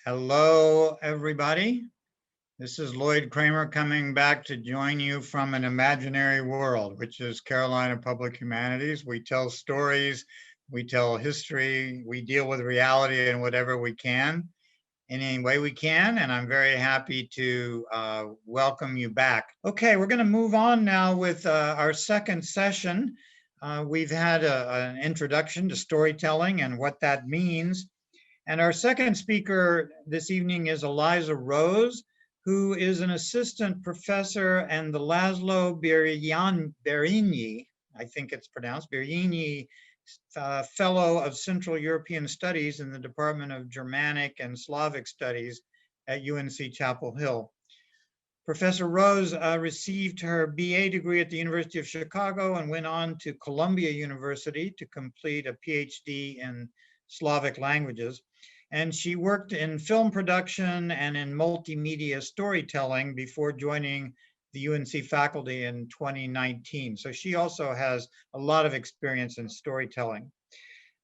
Hello, everybody. This is Lloyd Kramer coming back to join you from an imaginary world, which is Carolina Public Humanities. We tell stories, we tell history, we deal with reality in whatever we can, in any way we can, and I'm very happy to welcome you back. Okay, we're going to move on now with our second session. We've had an introduction to storytelling and what that means. And our second speaker this evening is Eliza Rose, who is an assistant professor and the Laszlo Berényi, I think it's pronounced, Berényi Fellow of Central European Studies in the Department of Germanic and Slavic Studies at UNC Chapel Hill. Professor Rose received her BA degree at the University of Chicago and went on to Columbia University to complete a PhD in Slavic languages. And she worked in film production and in multimedia storytelling before joining the UNC faculty in 2019. So she also has a lot of experience in storytelling.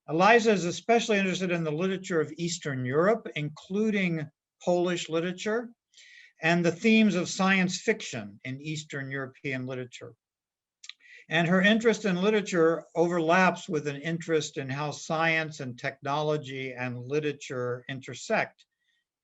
Eliza is especially interested in the literature of Eastern Europe, including Polish literature, and the themes of science fiction in Eastern European literature. And her interest in literature overlaps with an interest in how science and technology and literature intersect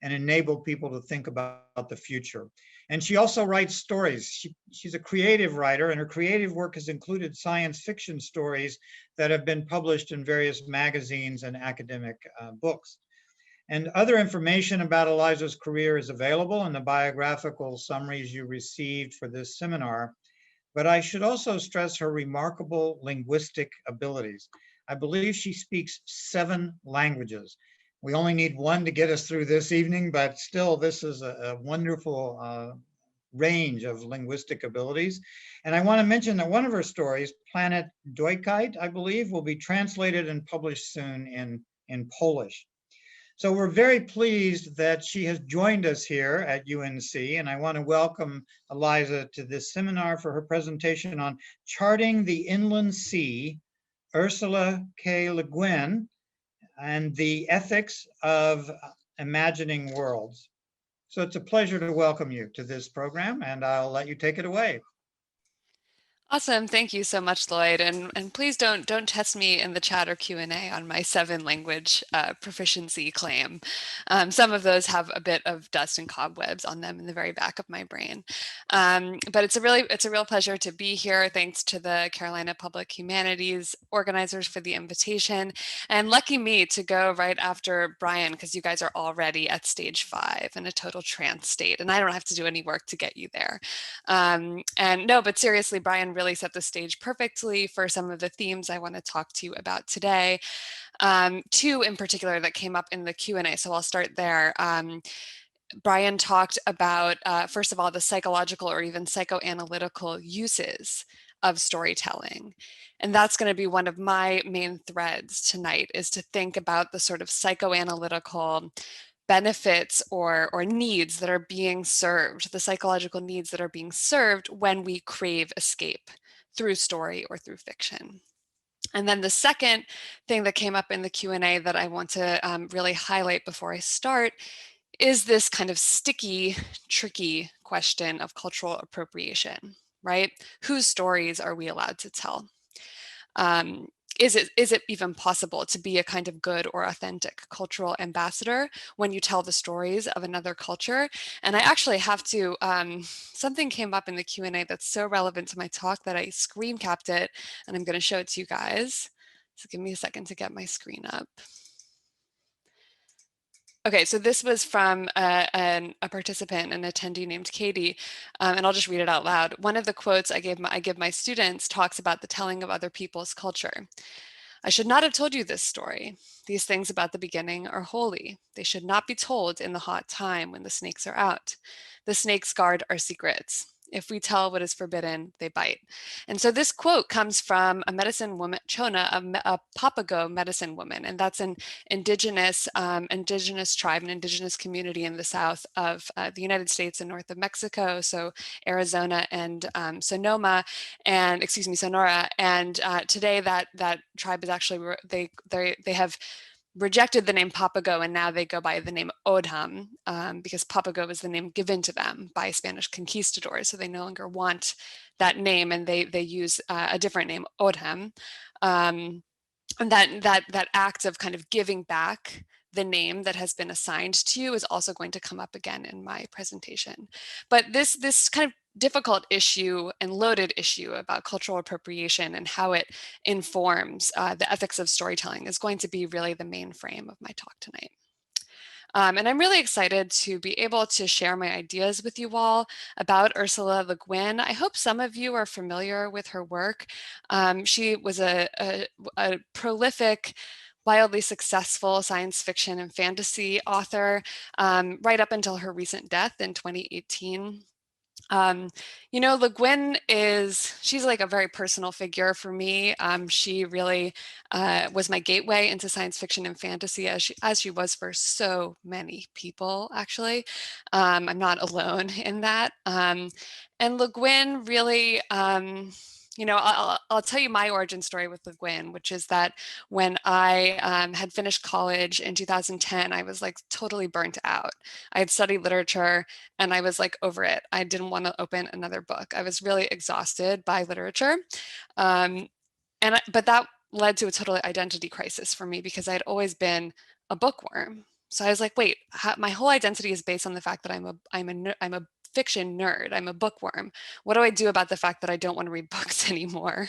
and enable people to think about the future. And she also writes stories. She's a creative writer, and her creative work has included science fiction stories that have been published in various magazines and academic books. And other information about Eliza's career is available in the biographical summaries you received for this seminar. But I should also stress her remarkable linguistic abilities. I believe she speaks 7 languages. We only need one to get us through this evening, but still this is a wonderful range of linguistic abilities. And I want to mention that one of her stories, Planet Dojkite, I believe, will be translated and published soon in Polish. So we're very pleased that she has joined us here at UNC, and I want to welcome Eliza to this seminar for her presentation on Charting the Inland Sea, Ursula K. Le Guin, and the Ethics of Imagining Worlds. So it's a pleasure to welcome you to this program, and I'll let you take it away. Awesome. Thank you so much, Lloyd. And please don't test me in the chat or Q&A on my 7-language proficiency claim. Some of those have a bit of dust and cobwebs on them in the very back of my brain. But it's a real pleasure to be here. Thanks to the Carolina Public Humanities organizers for the invitation. And lucky me to go right after Brian, because you guys are already at stage 5 in a total trance state. And I don't have to do any work to get you there. And no, but seriously, Brian really set the stage perfectly for some of the themes I want to talk to you about today. 2 in particular that came up in the Q&A, so I'll start there. Brian talked about, first of all, the psychological or even psychoanalytical uses of storytelling. And that's going to be one of my main threads tonight, is to think about the sort of psychoanalytical benefits or needs that are being served, the psychological needs that are being served when we crave escape through story or through fiction. And then the second thing that came up in the Q&A that I want to really highlight before I start is this kind of sticky, tricky question of cultural appropriation, right? Whose stories are we allowed to tell? Is it even possible to be a kind of good or authentic cultural ambassador when you tell the stories of another culture? And I actually have to, something came up in the Q&A that's so relevant to my talk that I screen capped it, and I'm going to show it to you guys. So give me a second to get my screen up. Okay, so this was from a participant, an attendee named Katie, and I'll just read it out loud. One of the quotes I give my students talks about the telling of other people's culture. I should not have told you this story. These things about the beginning are holy. They should not be told in the hot time when the snakes are out. The snakes guard our secrets. If we tell what is forbidden, they bite. And so this quote comes from a medicine woman, Chona, a Papago medicine woman, and that's an indigenous tribe, an indigenous community in the south of the United States and north of Mexico, so Arizona and Sonora. And today that tribe is actually they have rejected the name Papago, and now they go by the name Odham, because Papago was the name given to them by Spanish conquistadors. So they no longer want that name, and they use a different name, Odham. And that act of kind of giving back the name that has been assigned to you is also going to come up again in my presentation. But this kind of difficult issue and loaded issue about cultural appropriation and how it informs the ethics of storytelling is going to be really the main frame of my talk tonight. And I'm really excited to be able to share my ideas with you all about Ursula Le Guin. I hope some of you are familiar with her work. She was a prolific, wildly successful science fiction and fantasy author right up until her recent death in 2018. You know, Le Guin she's like a very personal figure for me. She really was my gateway into science fiction and fantasy, as she was for so many people, actually. I'm not alone in that. And Le Guin really, you know, I'll tell you my origin story with Le Guin, which is that when I had finished college in 2010, I was like totally burnt out. I had studied literature and I was like over it. I didn't want to open another book. I was really exhausted by literature. But that led to a total identity crisis for me because I'd always been a bookworm. So I was like, wait, my whole identity is based on the fact that I'm a fiction nerd. I'm a bookworm. What do I do about the fact that I don't want to read books anymore?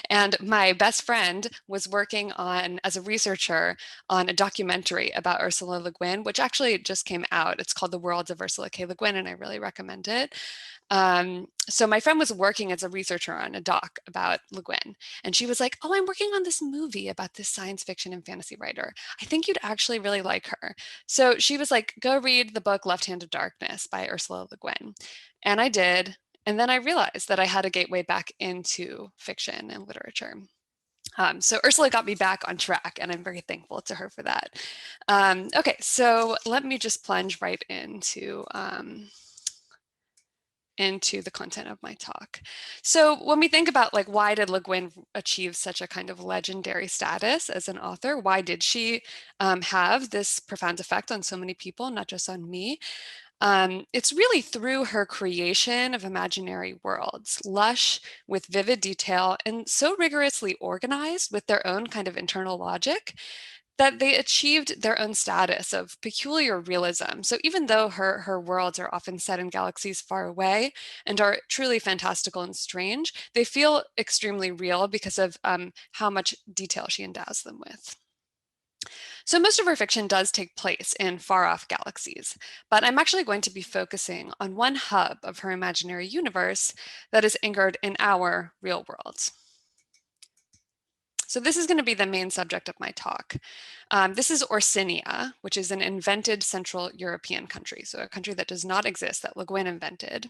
And my best friend was working as a researcher on a documentary about Ursula Le Guin, which actually just came out. It's called The Worlds of Ursula K. Le Guin, and I really recommend it. So my friend was working as a researcher on a doc about Le Guin, and she was like, oh, I'm working on this movie about this science fiction and fantasy writer. I think you'd actually really like her. So she was like, go read the book Left Hand of Darkness by Ursula Le Guin. And I did. And then I realized that I had a gateway back into fiction and literature. So Ursula got me back on track, and I'm very thankful to her for that. Okay, so let me just plunge right into the content of my talk. So when we think about like why did Le Guin achieve such a kind of legendary status as an author? Why did she have this profound effect on so many people, not just on me? It's really through her creation of imaginary worlds, lush with vivid detail and so rigorously organized with their own kind of internal logic that they achieved their own status of peculiar realism. So even though her worlds are often set in galaxies far away and are truly fantastical and strange, they feel extremely real because of how much detail she endows them with. So most of her fiction does take place in far-off galaxies, but I'm actually going to be focusing on one hub of her imaginary universe that is anchored in our real world. So this is going to be the main subject of my talk. This is Orsinia, which is an invented Central European country, so a country that does not exist that Le Guin invented.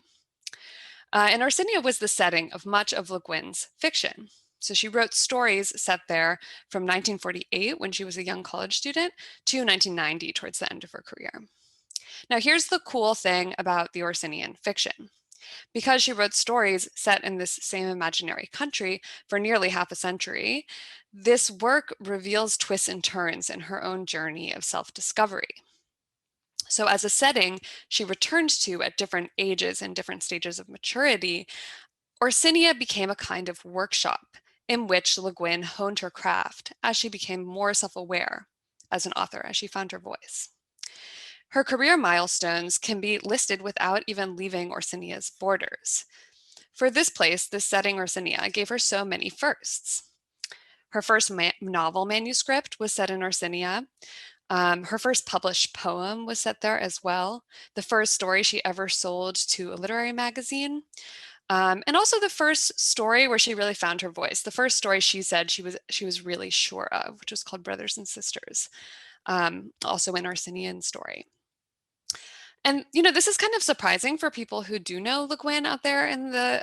And Orsinia was the setting of much of Le Guin's fiction. So she wrote stories set there from 1948, when she was a young college student, to 1990, towards the end of her career. Now, here's the cool thing about the Orsinian fiction. Because she wrote stories set in this same imaginary country for nearly half a century, this work reveals twists and turns in her own journey of self-discovery. So as a setting she returned to at different ages and different stages of maturity, Orsinia became a kind of workshop in which Le Guin honed her craft as she became more self-aware as an author, as she found her voice. Her career milestones can be listed without even leaving Orsinia's borders. For this setting, Orsinia gave her so many firsts. Her first novel manuscript was set in Orsinia. Her first published poem was set there as well. The first story she ever sold to a literary magazine. And also the first story where she really found her voice. The first story she said she was really sure of, which was called Brothers and Sisters, also an Orsinian story. And you know, this is kind of surprising for people who do know Le Guin out there in the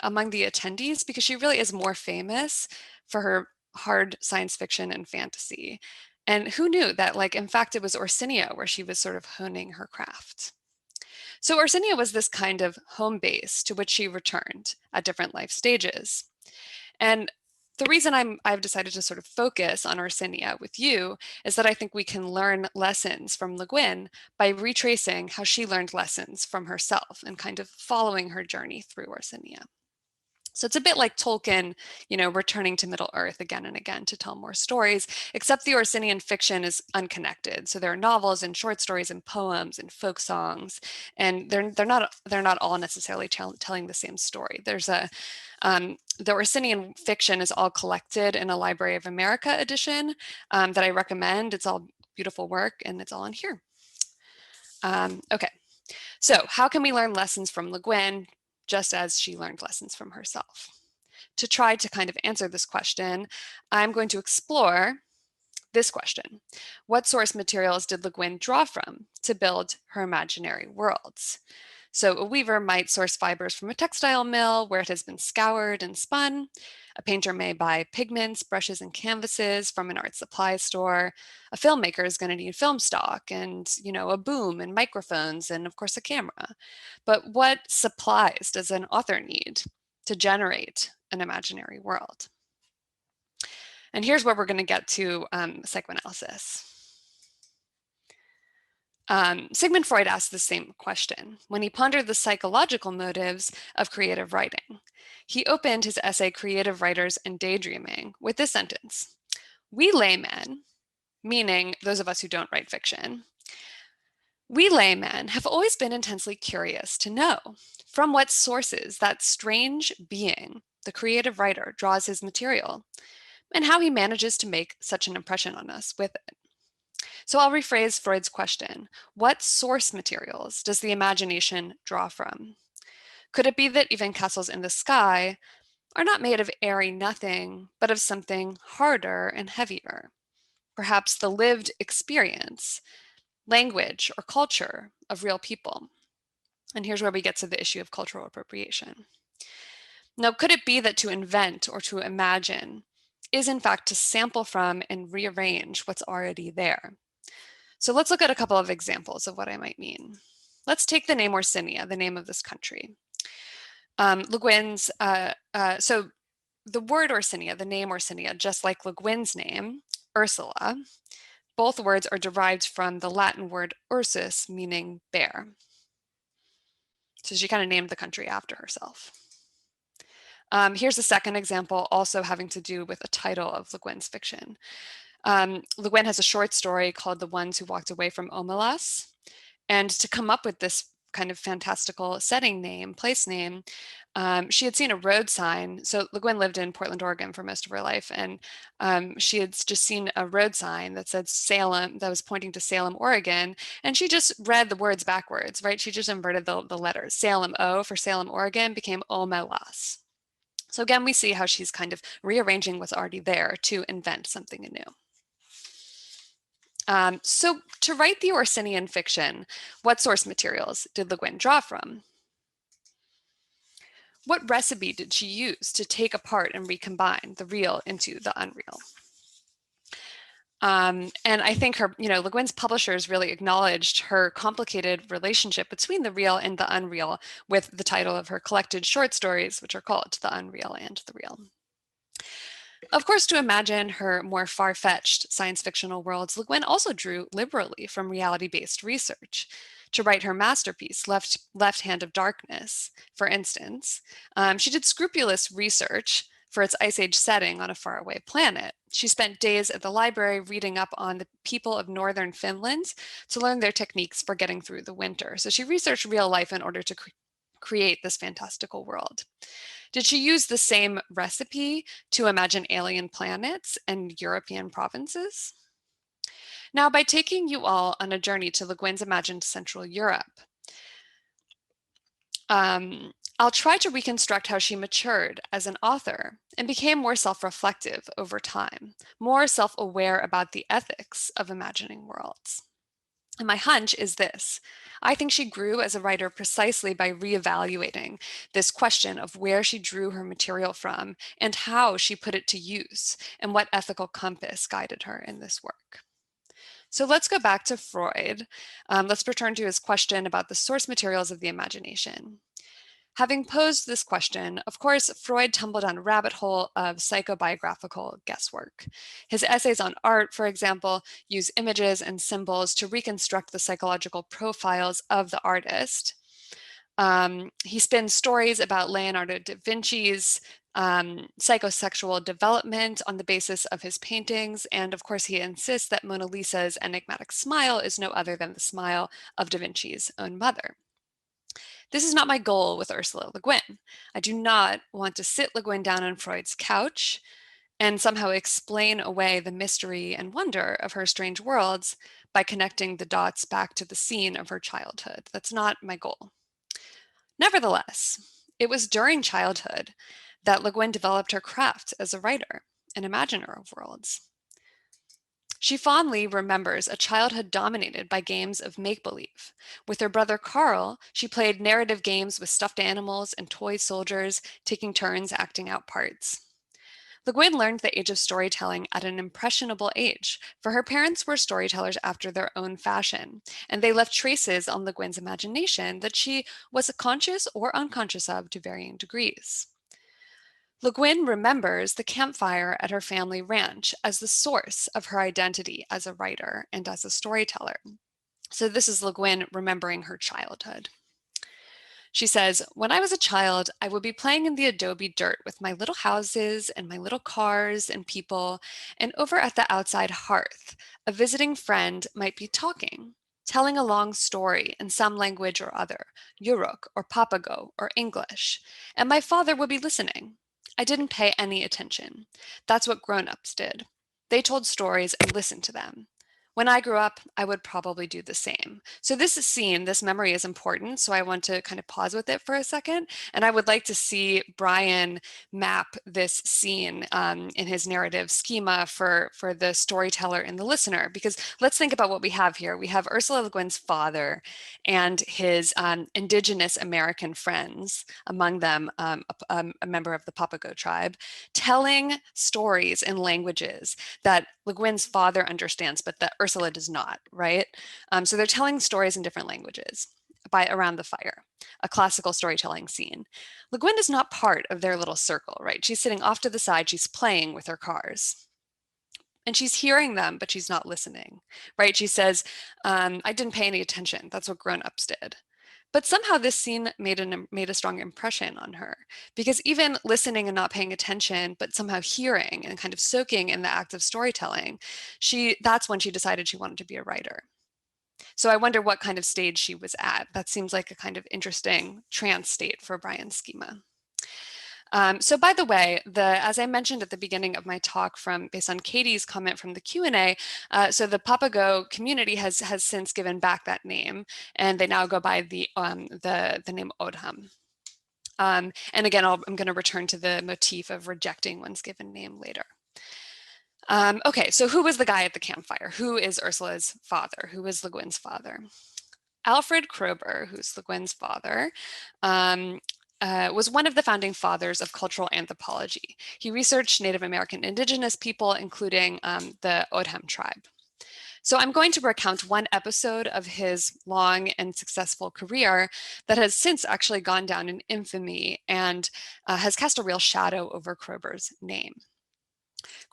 among the attendees, because she really is more famous for her hard science fiction and fantasy. And who knew that, like, in fact, it was Orsinia where she was sort of honing her craft. So Orsinia was this kind of home base to which she returned at different life stages. And the reason I've decided to sort of focus on Ursinia with you is that I think we can learn lessons from Le Guin by retracing how she learned lessons from herself and kind of following her journey through Ursinia. So it's a bit like Tolkien, returning to Middle Earth again and again to tell more stories, except the Orsinian fiction is unconnected. So there are novels and short stories and poems and folk songs, and they're not all necessarily telling the same story. The Orsinian fiction is all collected in a Library of America edition that I recommend. It's all beautiful work, and it's all in here. Okay, so how can we learn lessons from Le Guin, just as she learned lessons from herself? To try to kind of answer this question, I'm going to explore this question. What source materials did Le Guin draw from to build her imaginary worlds? So a weaver might source fibers from a textile mill where it has been scoured and spun. A painter may buy pigments, brushes, and canvases from an art supply store. A filmmaker is going to need film stock and, a boom and microphones and, of course, a camera. But what supplies does an author need to generate an imaginary world? And here's where we're going to get to psychoanalysis. Sigmund Freud asked the same question when he pondered the psychological motives of creative writing. He opened his essay, Creative Writers and Daydreaming, with this sentence: "We laymen," meaning those of us who don't write fiction, "we laymen have always been intensely curious to know from what sources that strange being, the creative writer, draws his material, and how he manages to make such an impression on us with it." So I'll rephrase Freud's question. What source materials does the imagination draw from? Could it be that even castles in the sky are not made of airy nothing, but of something harder and heavier? Perhaps the lived experience, language, or culture of real people. And here's where we get to the issue of cultural appropriation. Now, could it be that to invent or to imagine is in fact to sample from and rearrange what's already there? So let's look at a couple of examples of what I might mean. Let's take the name Orsinia, the name of this country. Le Guin's, so the word Orsinia, the name Orsinia, just like Le Guin's name, Ursula, both words are derived from the Latin word ursus, meaning bear. So she kind of named the country after herself. Here's a second example, also having to do with a title of Le Guin's fiction. Le Guin has a short story called The Ones Who Walked Away from Omelas. And to come up with this kind of fantastical setting name, place name, she had seen a road sign. So Le Guin lived in Portland, Oregon for most of her life. And she had just seen a road sign that said Salem, that was pointing to Salem, Oregon. And she just read the words backwards, right? She just inverted the letters. Salem O for Salem, Oregon became Omelas. So again, we see how she's kind of rearranging what's already there to invent something anew. So to write the Orsinian fiction, what source materials did Le Guin draw from? What recipe did she use to take apart and recombine the real into the unreal? And I think Le Guin's publishers really acknowledged her complicated relationship between the real and the unreal with the title of her collected short stories, which are called The Unreal and the Real. Of course, to imagine her more far-fetched science fictional worlds, Le Guin also drew liberally from reality-based research. To write her masterpiece, Left Hand of Darkness, for instance, she did scrupulous research for its Ice Age setting on a faraway planet. She spent days at the library reading up on the people of northern Finland to learn their techniques for getting through the winter. So she researched real life in order to create this fantastical world. Did she use the same recipe to imagine alien planets and European provinces? Now, by taking you all on a journey to Le Guin's imagined Central Europe, I'll try to reconstruct how she matured as an author and became more self-reflective over time, more self-aware about the ethics of imagining worlds. And my hunch is this: I think she grew as a writer precisely by reevaluating this question of where she drew her material from and how she put it to use, and what ethical compass guided her in this work. So let's go back to Freud. Let's return to his question about the source materials of the imagination. Having posed this question, of course, Freud tumbled down a rabbit hole of psychobiographical guesswork. His essays on art, for example, use images and symbols to reconstruct the psychological profiles of the artist. He spins stories about Leonardo da Vinci's psychosexual development on the basis of his paintings. And of course, he insists that Mona Lisa's enigmatic smile is no other than the smile of da Vinci's own mother. This is not my goal with Ursula Le Guin. I do not want to sit Le Guin down on Freud's couch and somehow explain away the mystery and wonder of her strange worlds by connecting the dots back to the scene of her childhood. That's not my goal. Nevertheless, it was during childhood that Le Guin developed her craft as a writer and imaginer of worlds. She fondly remembers a childhood dominated by games of make-believe. With her brother Carl, she played narrative games with stuffed animals and toy soldiers, taking turns acting out parts. Le Guin learned the age of storytelling at an impressionable age, for her parents were storytellers after their own fashion, and they left traces on Le Guin's imagination that she was conscious or unconscious of to varying degrees. Le Guin remembers the campfire at her family ranch as the source of her identity as a writer and as a storyteller. So this is Le Guin remembering her childhood. She says, when I was a child, I would be playing in the adobe dirt with my little houses and my little cars and people, and over at the outside hearth, a visiting friend might be talking, telling a long story in some language or other, Yurok or Papago or English, and my father would be listening. I didn't pay any attention. That's what grown-ups did. They told stories and listened to them. When I grew up, I would probably do the same. So this scene, this memory is important. So I want to kind of pause with it for a second. And I would like to see Brian map this scene in his narrative schema for the storyteller and the listener. Because let's think about what we have here. We have Ursula Le Guin's father and his indigenous American friends, among them a member of the Papago tribe, telling stories in languages that Le Guin's father understands, but that Ursula does not, right? So they're telling stories in different languages by around the fire, a classical storytelling scene. Le Guin is not part of their little circle, right? She's sitting off to the side, she's playing with her cars. And she's hearing them, but she's not listening, right? She says, I didn't pay any attention. That's what grown-ups did. But somehow this scene made a strong impression on her, because even listening and not paying attention, but somehow hearing and kind of soaking in the act of storytelling, that's when she decided she wanted to be a writer. So I wonder what kind of stage she was at. That seems like a kind of interesting trance state for Brian's schema. So by the way, as I mentioned at the beginning of my talk based on Katie's comment from the Q&A, so the Papago community has since given back that name, and they now go by the name Odham. And again, I'm going to return to the motif of rejecting one's given name later. Okay, so who was the guy at the campfire? Who is Ursula's father? Who is Le Guin's father? Alfred Kroeber, who's Le Guin's father, was one of the founding fathers of cultural anthropology. He researched Native American indigenous people, including the Odham tribe. So I'm going to recount one episode of his long and successful career that has since actually gone down in infamy and has cast a real shadow over Kroeber's name.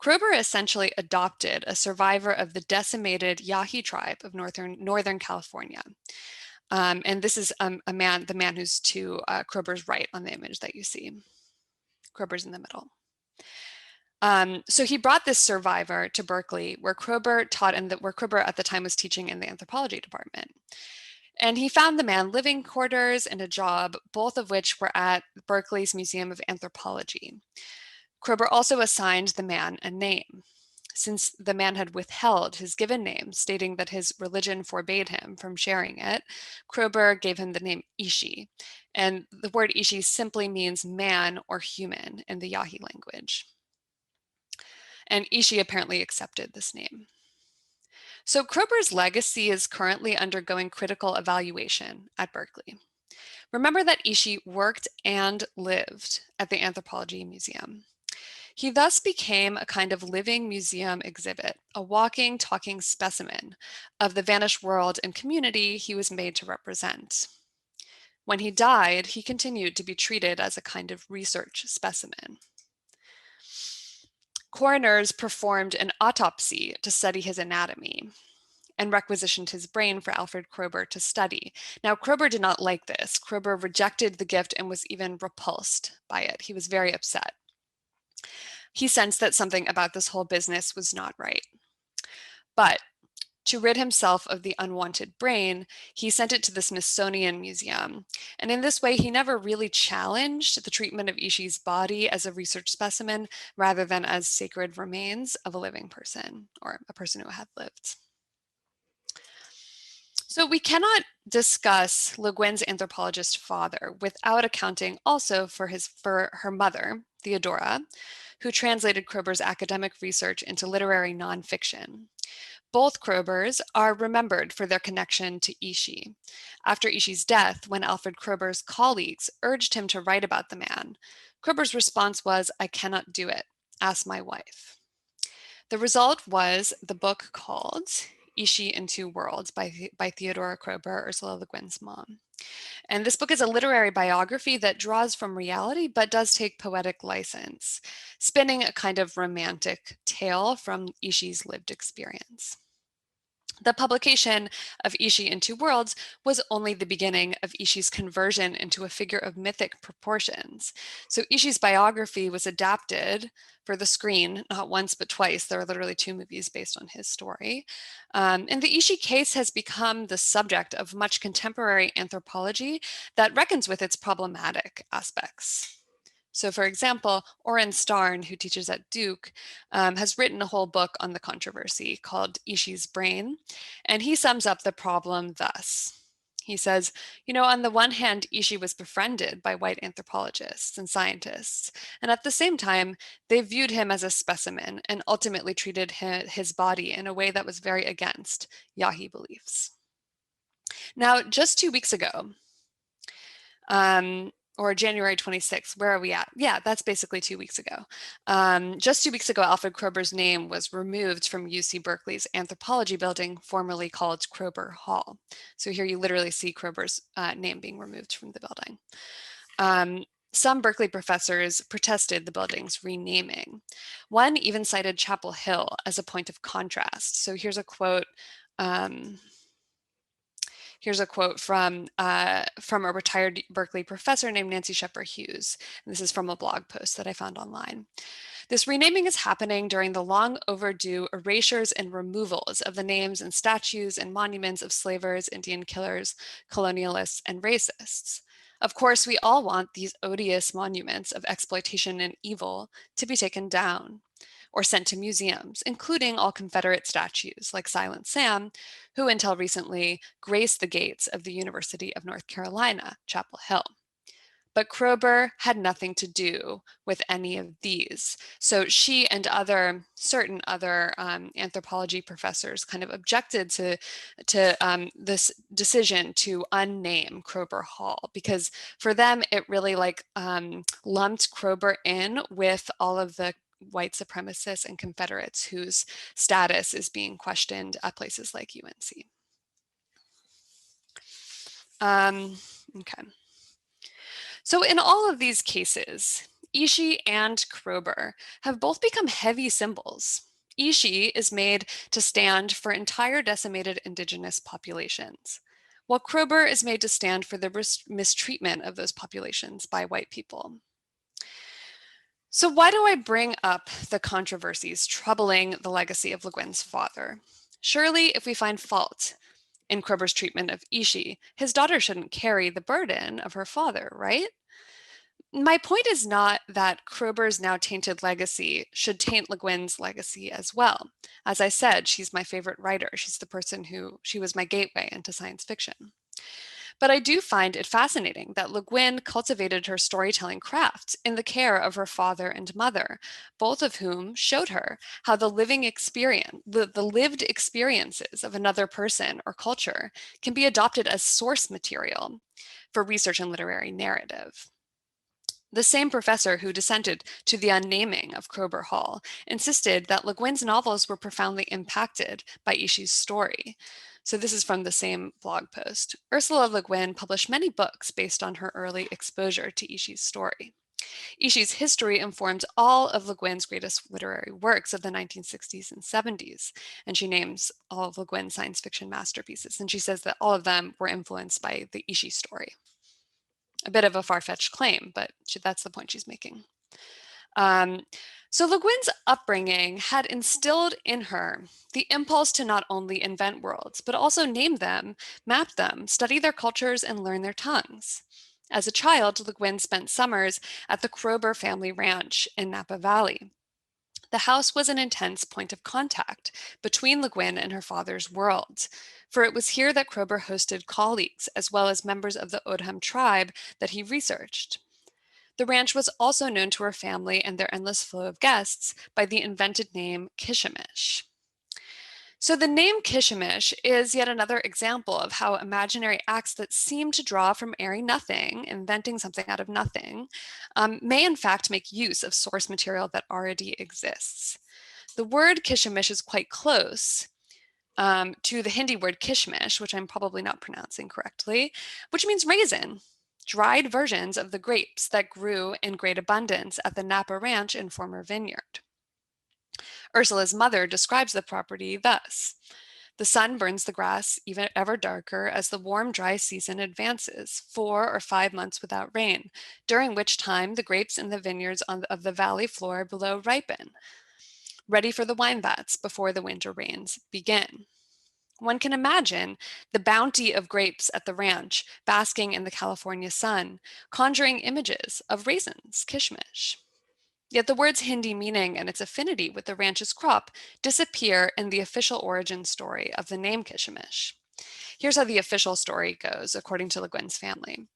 Kroeber essentially adopted a survivor of the decimated Yahi tribe of Northern California. And this is the man who's to Kroeber's right on the image that you see. Kroeber's in the middle. So he brought this survivor to Berkeley, where Kroeber taught, and where Kroeber at the time was teaching in the anthropology department. And he found the man living quarters and a job, both of which were at Berkeley's Museum of Anthropology. Kroeber also assigned the man a name. Since the man had withheld his given name, stating that his religion forbade him from sharing it, Kroeber gave him the name Ishi. And the word Ishi simply means man or human in the Yahi language. And Ishi apparently accepted this name. So Kroeber's legacy is currently undergoing critical evaluation at Berkeley. Remember that Ishi worked and lived at the Anthropology Museum. He thus became a kind of living museum exhibit, a walking, talking specimen of the vanished world and community he was made to represent. When he died, he continued to be treated as a kind of research specimen. Coroners performed an autopsy to study his anatomy and requisitioned his brain for Alfred Kroeber to study. Now, Kroeber did not like this. Kroeber rejected the gift and was even repulsed by it. He was very upset. He sensed that something about this whole business was not right. But to rid himself of the unwanted brain, he sent it to the Smithsonian Museum. And in this way, he never really challenged the treatment of Ishii's body as a research specimen rather than as sacred remains of a living person or a person who had lived. So we cannot discuss Le Guin's anthropologist father without accounting also for her mother, Theodora, who translated Kroeber's academic research into literary nonfiction. Both Kroebers are remembered for their connection to Ishii. After Ishii's death, when Alfred Kroeber's colleagues urged him to write about the man, Kroeber's response was, "I cannot do it. Ask my wife." The result was the book called Ishii in Two Worlds by Theodora Kroeber, Ursula Le Guin's mom. And this book is a literary biography that draws from reality, but does take poetic license, spinning a kind of romantic tale from Ishii's lived experience. The publication of Ishii in Two Worlds was only the beginning of Ishii's conversion into a figure of mythic proportions. So Ishii's biography was adapted for the screen, not once but twice. There are literally 2 movies based on his story. And the Ishii case has become the subject of much contemporary anthropology that reckons with its problematic aspects. So for example, Oren Starn, who teaches at Duke, has written a whole book on the controversy called Ishii's Brain, and he sums up the problem thus. He says, on the one hand, Ishii was befriended by white anthropologists and scientists, and at the same time, they viewed him as a specimen and ultimately treated his body in a way that was very against Yahi beliefs. Now, just 2 weeks ago, or January 26th, where are we at? Yeah, that's basically 2 weeks ago. Just 2 weeks ago, Alfred Kroeber's name was removed from UC Berkeley's anthropology building, formerly called Kroeber Hall. So here you literally see Kroeber's name being removed from the building. Some Berkeley professors protested the building's renaming. One even cited Chapel Hill as a point of contrast. So here's a quote. Here's a quote from a retired Berkeley professor named Nancy Shepard Hughes. And this is from a blog post that I found online. This renaming is happening during the long overdue erasures and removals of the names and statues and monuments of slavers, Indian killers, colonialists, and racists. Of course, we all want these odious monuments of exploitation and evil to be taken down or sent to museums, including all Confederate statues like Silent Sam, who until recently graced the gates of the University of North Carolina, Chapel Hill. But Kroeber had nothing to do with any of these. So she and certain other anthropology professors kind of objected to this decision to unname Kroeber Hall, because for them, it really lumped Kroeber in with all of the white supremacists and Confederates whose status is being questioned at places like UNC. Okay. So in all of these cases, Ishii and Kroeber have both become heavy symbols. Ishii is made to stand for entire decimated indigenous populations, while Kroeber is made to stand for the mistreatment of those populations by white people. So why do I bring up the controversies troubling the legacy of Le Guin's father? Surely, if we find fault in Kroeber's treatment of Ishii, his daughter shouldn't carry the burden of her father, right? My point is not that Kroeber's now tainted legacy should taint Le Guin's legacy as well. As I said, she's my favorite writer. She's the person she was my gateway into science fiction. But I do find it fascinating that Le Guin cultivated her storytelling craft in the care of her father and mother, both of whom showed her how the lived experiences of another person or culture can be adopted as source material for research and literary narrative. The same professor who dissented to the unnaming of Kroeber Hall insisted that Le Guin's novels were profoundly impacted by Ishii's story. So this is from the same blog post. Ursula Le Guin published many books based on her early exposure to Ishi's story. Ishi's history informed all of Le Guin's greatest literary works of the 1960s and 70s, and she names all of Le Guin's science fiction masterpieces, and she says that all of them were influenced by the Ishi story. A bit of a far-fetched claim, but that's the point she's making. So Le Guin's upbringing had instilled in her the impulse to not only invent worlds, but also name them, map them, study their cultures, and learn their tongues. As a child, Le Guin spent summers at the Kroeber family ranch in Napa Valley. The house was an intense point of contact between Le Guin and her father's world, for it was here that Kroeber hosted colleagues as well as members of the Odham tribe that he researched. The ranch was also known to her family and their endless flow of guests by the invented name Kishimish. So the name Kishimish is yet another example of how imaginary acts that seem to draw from airy nothing, inventing something out of nothing, may in fact make use of source material that already exists. The word Kishimish is quite close to the Hindi word kishmish, which I'm probably not pronouncing correctly, which means raisin, dried versions of the grapes that grew in great abundance at the Napa Ranch and former vineyard. Ursula's mother describes the property thus: the sun burns the grass even ever darker as the warm, dry season advances, 4 or 5 months without rain, during which time the grapes in the vineyards of the valley floor below ripen, ready for the wine vats before the winter rains begin. One can imagine the bounty of grapes at the ranch, basking in the California sun, conjuring images of raisins, kishmish. Yet the word's Hindi meaning and its affinity with the ranch's crop disappear in the official origin story of the name Kishimish. Here's how the official story goes, according to Le Guin's family.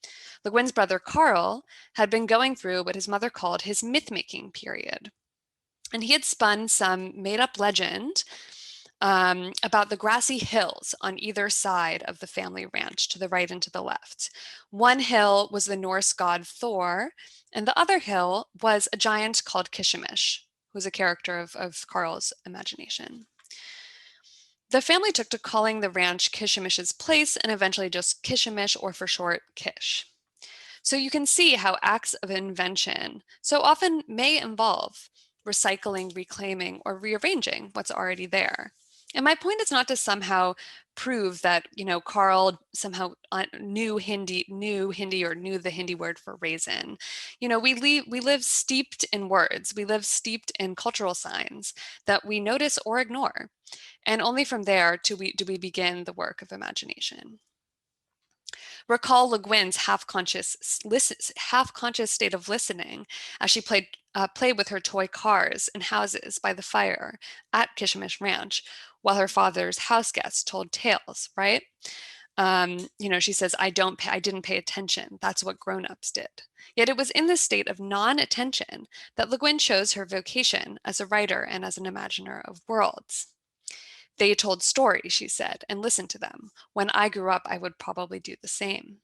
Le Guin's brother Carl had been going through what his mother called his myth-making period. And he had spun some made-up legend about the grassy hills on either side of the family ranch, to the right and to the left. One hill was the Norse god Thor, and the other hill was a giant called Kishimish, who was a character of Carl's imagination. The family took to calling the ranch Kishimish's place and eventually just Kishimish, or for short, Kish. So you can see how acts of invention so often may involve recycling, reclaiming, or rearranging what's already there. And my point is not to somehow prove that, Carl somehow knew Hindi or knew the Hindi word for raisin. We live steeped in words. We live steeped in cultural signs that we notice or ignore. And only from there do we begin the work of imagination. Recall Le Guin's half-conscious state of listening as she played with her toy cars and houses by the fire at Kishimish Ranch, while her father's house guests told tales, right? She says, I didn't pay attention. That's what grown-ups did. Yet it was in this state of non-attention that Le Guin chose her vocation as a writer and as an imaginer of worlds. They told stories, she said, and listened to them. When I grew up, I would probably do the same.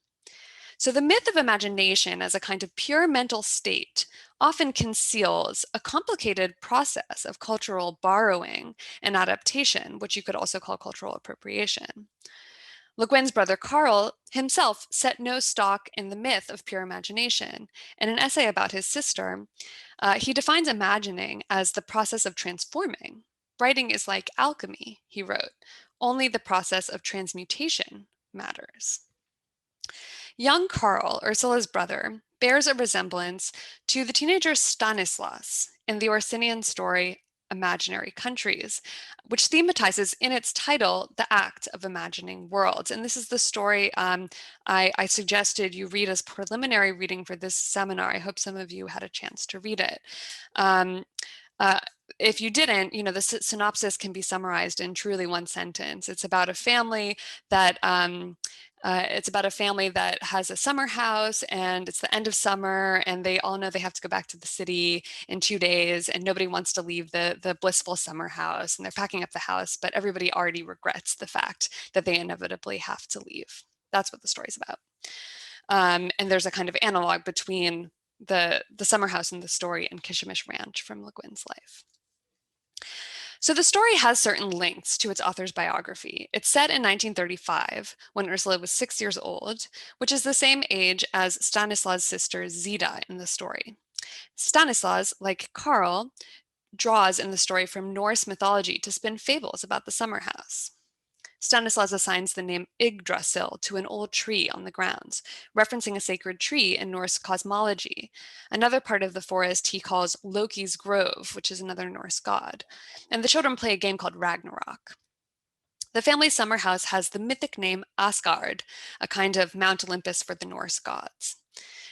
So the myth of imagination as a kind of pure mental state often conceals a complicated process of cultural borrowing and adaptation, which you could also call cultural appropriation. Le Guin's brother Carl himself set no stock in the myth of pure imagination. In an essay about his sister, he defines imagining as the process of transforming. Writing is like alchemy, he wrote. Only the process of transmutation matters. Young Carl, Ursula's brother, bears a resemblance to the teenager Stanislas in the Orsinian story Imaginary Countries, which thematizes in its title the act of imagining worlds. And this is the story I suggested you read as preliminary reading for this seminar. I hope some of you had a chance to read it. If you didn't, the synopsis can be summarized in truly one sentence. It's about a family that has a summer house, and it's the end of summer, and they all know they have to go back to the city in 2 days, and nobody wants to leave the blissful summer house, and they're packing up the house, but everybody already regrets the fact that they inevitably have to leave. That's what the story's about. And there's a kind of analog between the summer house in the story and Kishimish Ranch from Le Guin's life. So the story has certain links to its author's biography. It's set in 1935 when Ursula was 6 years old, which is the same age as Stanislaus' sister Zita in the story. Stanislaus, like Karl, draws in the story from Norse mythology to spin fables about the summer house. Stanislaus assigns the name Yggdrasil to an old tree on the grounds, referencing a sacred tree in Norse cosmology. Another part of the forest he calls Loki's Grove, which is another Norse god. And the children play a game called Ragnarok. The family's summer house has the mythic name Asgard, a kind of Mount Olympus for the Norse gods.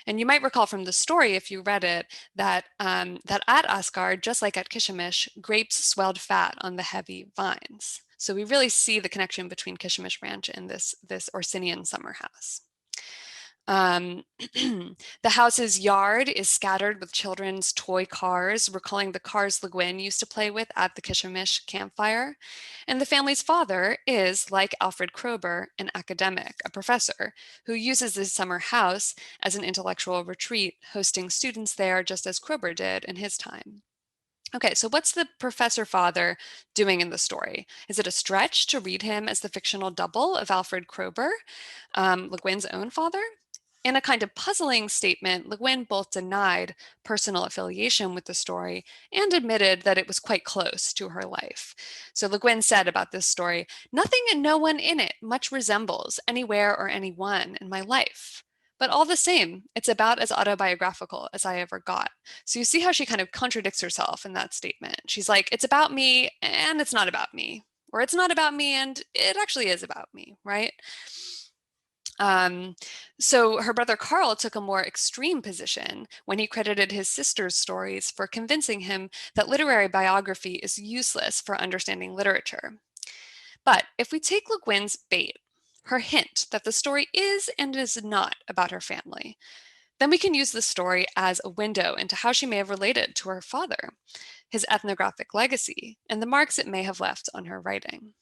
And you might recall from the story, if you read it, that at Asgard, just like at Kishimish, grapes swelled fat on the heavy vines. So we really see the connection between Kishimish Ranch and this Orsinian summer house. The house's yard is scattered with children's toy cars, recalling the cars Le Guin used to play with at the Kishimish campfire. And the family's father is, like Alfred Kroeber, an academic, a professor, who uses this summer house as an intellectual retreat, hosting students there just as Kroeber did in his time. Okay, so what's the professor father doing in the story? Is it a stretch to read him as the fictional double of Alfred Kroeber, Le Guin's own father? In a kind of puzzling statement, Le Guin both denied personal affiliation with the story and admitted that it was quite close to her life. So Le Guin said about this story, "Nothing and no one in it much resembles anywhere or anyone in my life. But all the same, it's about as autobiographical as I ever got." So you see how she kind of contradicts herself in that statement. She's like, it's about me and it's not about me. Or it's not about me and it actually is about me, right? Um, so her brother Carl took a more extreme position when he credited his sister's stories for convincing him that literary biography is useless for understanding literature. But if we take Le Guin's bait, her hint that the story is and is not about her family, then we can use the story as a window into how she may have related to her father, his ethnographic legacy, and the marks it may have left on her writing.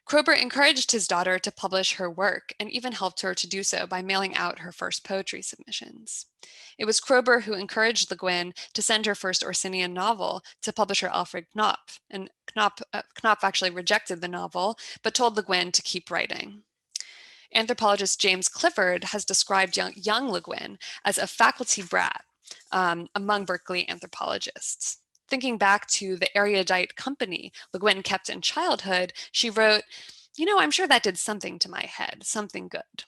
Kroeber encouraged his daughter to publish her work and even helped her to do so by mailing out her first poetry submissions. It was Kroeber who encouraged Le Guin to send her first Orsinian novel to publisher Alfred Knopf, and Knopf actually rejected the novel, but told Le Guin to keep writing. Anthropologist James Clifford has described young Le Guin as a faculty brat among Berkeley anthropologists. Thinking back to the erudite company Le Guin kept in childhood, she wrote, I'm sure that did something to my head, something good.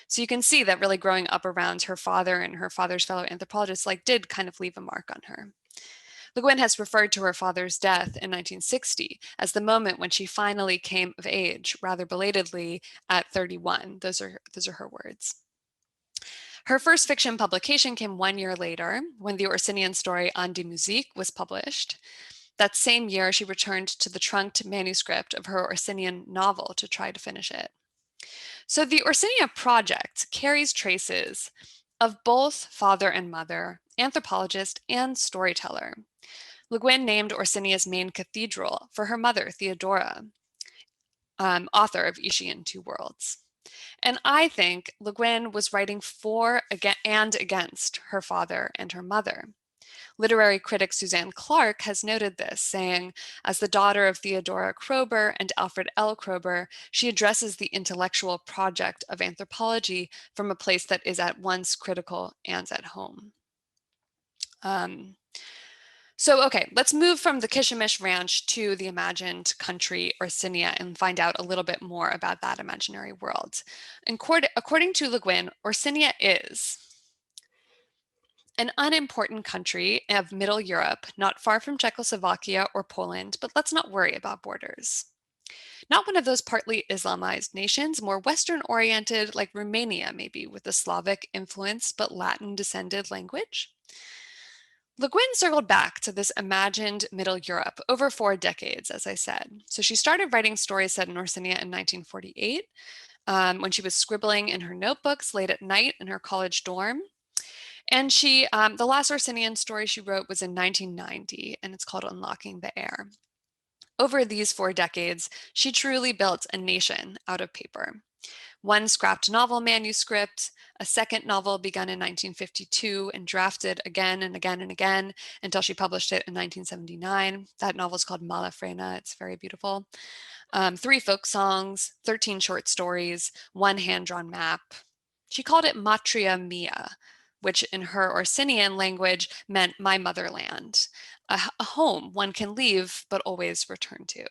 So you can see that really growing up around her father and her father's fellow anthropologists did kind of leave a mark on her. Le Guin has referred to her father's death in 1960 as the moment when she finally came of age, rather belatedly at 31. Those are her words. Her first fiction publication came 1 year later when the Orsinian story On die Musik was published. That same year, she returned to the trunked manuscript of her Orsinian novel to try to finish it. So the Orsinia project carries traces of both father and mother, anthropologist and storyteller. Le Guin named Orsinia's main cathedral for her mother, Theodora, author of Ishi and Two Worlds. And I think Le Guin was writing for and against her father and her mother. Literary critic Suzanne Clark has noted this, saying, as the daughter of Theodora Kroeber and Alfred L. Kroeber, she addresses the intellectual project of anthropology from a place that is at once critical and at home. Okay, let's move from the Kishimish Ranch to the imagined country Orsinia and find out a little bit more about that imaginary world. According to Le Guin, Orsinia is an unimportant country of Middle Europe, not far from Czechoslovakia or Poland, but let's not worry about borders. Not one of those partly Islamized nations, more Western-oriented, like Romania maybe, with a Slavic influence but Latin-descended language. Le Guin circled back to this imagined Middle Europe over 4 decades, as I said. So she started writing stories set in Orsinia in 1948, when she was scribbling in her notebooks late at night in her college dorm. And the last Orsinian story she wrote was in 1990, and it's called Unlocking the Air. Over these 4 decades, she truly built a nation out of paper. One scrapped novel manuscript, a second novel begun in 1952 and drafted again and again and again until she published it in 1979. That novel is called Malafrena. It's very beautiful. 3 folk songs, 13 short stories, 1 hand-drawn map. She called it Matria Mia, which in her Orsinian language meant my motherland, a home one can leave but always return to.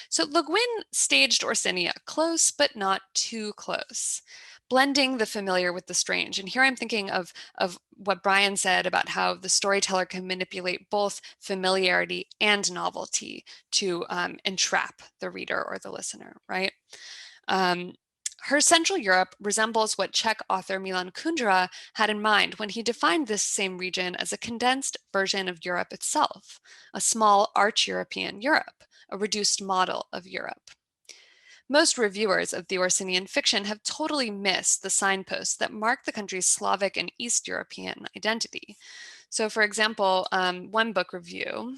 So Le Guin staged Orsinia close but not too close, blending the familiar with the strange. And here I'm thinking of what Brian said about how the storyteller can manipulate both familiarity and novelty to entrap the reader or the listener, right? Her Central Europe resembles what Czech author Milan Kundera had in mind when he defined this same region as a condensed version of Europe itself, a small arch-European Europe, a reduced model of Europe. Most reviewers of the Orsinian fiction have totally missed the signposts that mark the country's Slavic and East European identity. So for example, one book review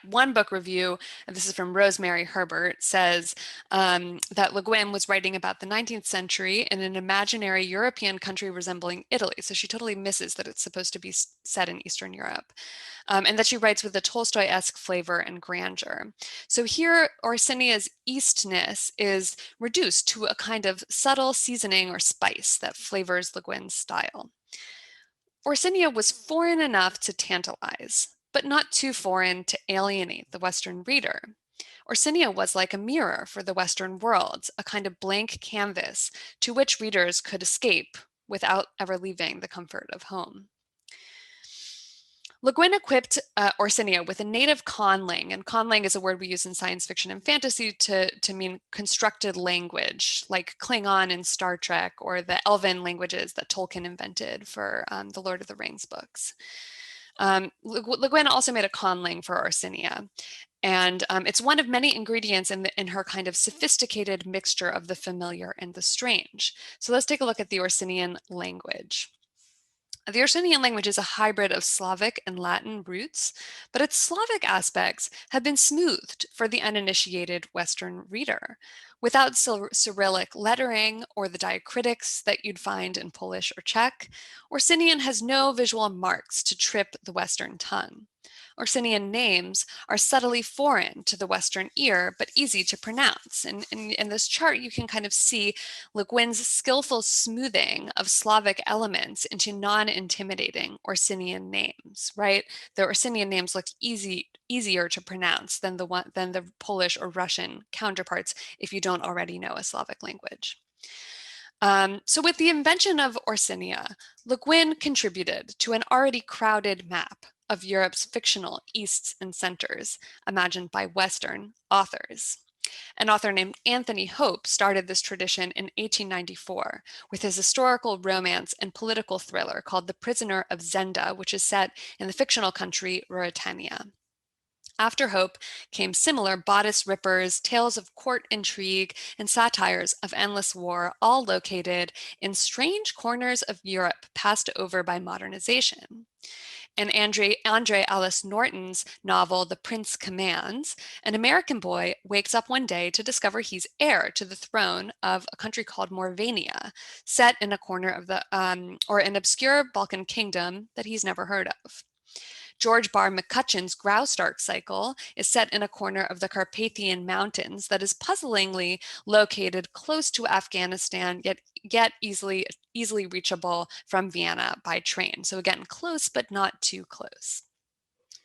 one book review, and this is from Rosemary Herbert, says that Le Guin was writing about the 19th century in an imaginary European country resembling Italy. So she totally misses that it's supposed to be set in Eastern Europe. And that she writes with a Tolstoy-esque flavor and grandeur. So here, Orsinia's Eastness is reduced to a kind of subtle seasoning or spice that flavors Le Guin's style. Orsinia was foreign enough to tantalize, but not too foreign to alienate the Western reader. Orsinia was like a mirror for the Western world, a kind of blank canvas to which readers could escape without ever leaving the comfort of home. Le Guin equipped Orsinia with a native conlang, and conlang is a word we use in science fiction and fantasy to mean constructed language, like Klingon in Star Trek or the Elven languages that Tolkien invented for the Lord of the Rings books. Le Guin also made a conlang for Orsinia, and it's one of many ingredients in her kind of sophisticated mixture of the familiar and the strange. So let's take a look at the Orsinian language. The Ursinian language is a hybrid of Slavic and Latin roots, but its Slavic aspects have been smoothed for the uninitiated Western reader. Without Cyrillic lettering or the diacritics that you'd find in Polish or Czech, Orsinian has no visual marks to trip the Western tongue. Orsinian names are subtly foreign to the Western ear, but easy to pronounce. And in this chart, you can kind of see Le Guin's skillful smoothing of Slavic elements into non-intimidating Orsinian names, right? The Orsinian names look easier to pronounce than the Polish or Russian counterparts if you don't already know a Slavic language. So with the invention of Orsinia, Le Guin contributed to an already crowded map of Europe's fictional easts and centers, imagined by Western authors. An author named Anthony Hope started this tradition in 1894 with his historical romance and political thriller called The Prisoner of Zenda, which is set in the fictional country Ruritania. After Hope came similar bodice rippers, tales of court intrigue, and satires of endless war, all located in strange corners of Europe passed over by modernization. In Andre Alice Norton's novel, The Prince Commands, an American boy wakes up one day to discover he's heir to the throne of a country called Morvania, set in a corner of or an obscure Balkan kingdom that he's never heard of. George Barr McCutcheon's Graustark cycle is set in a corner of the Carpathian Mountains that is puzzlingly located close to Afghanistan, yet easily reachable from Vienna by train. So again, close, but not too close.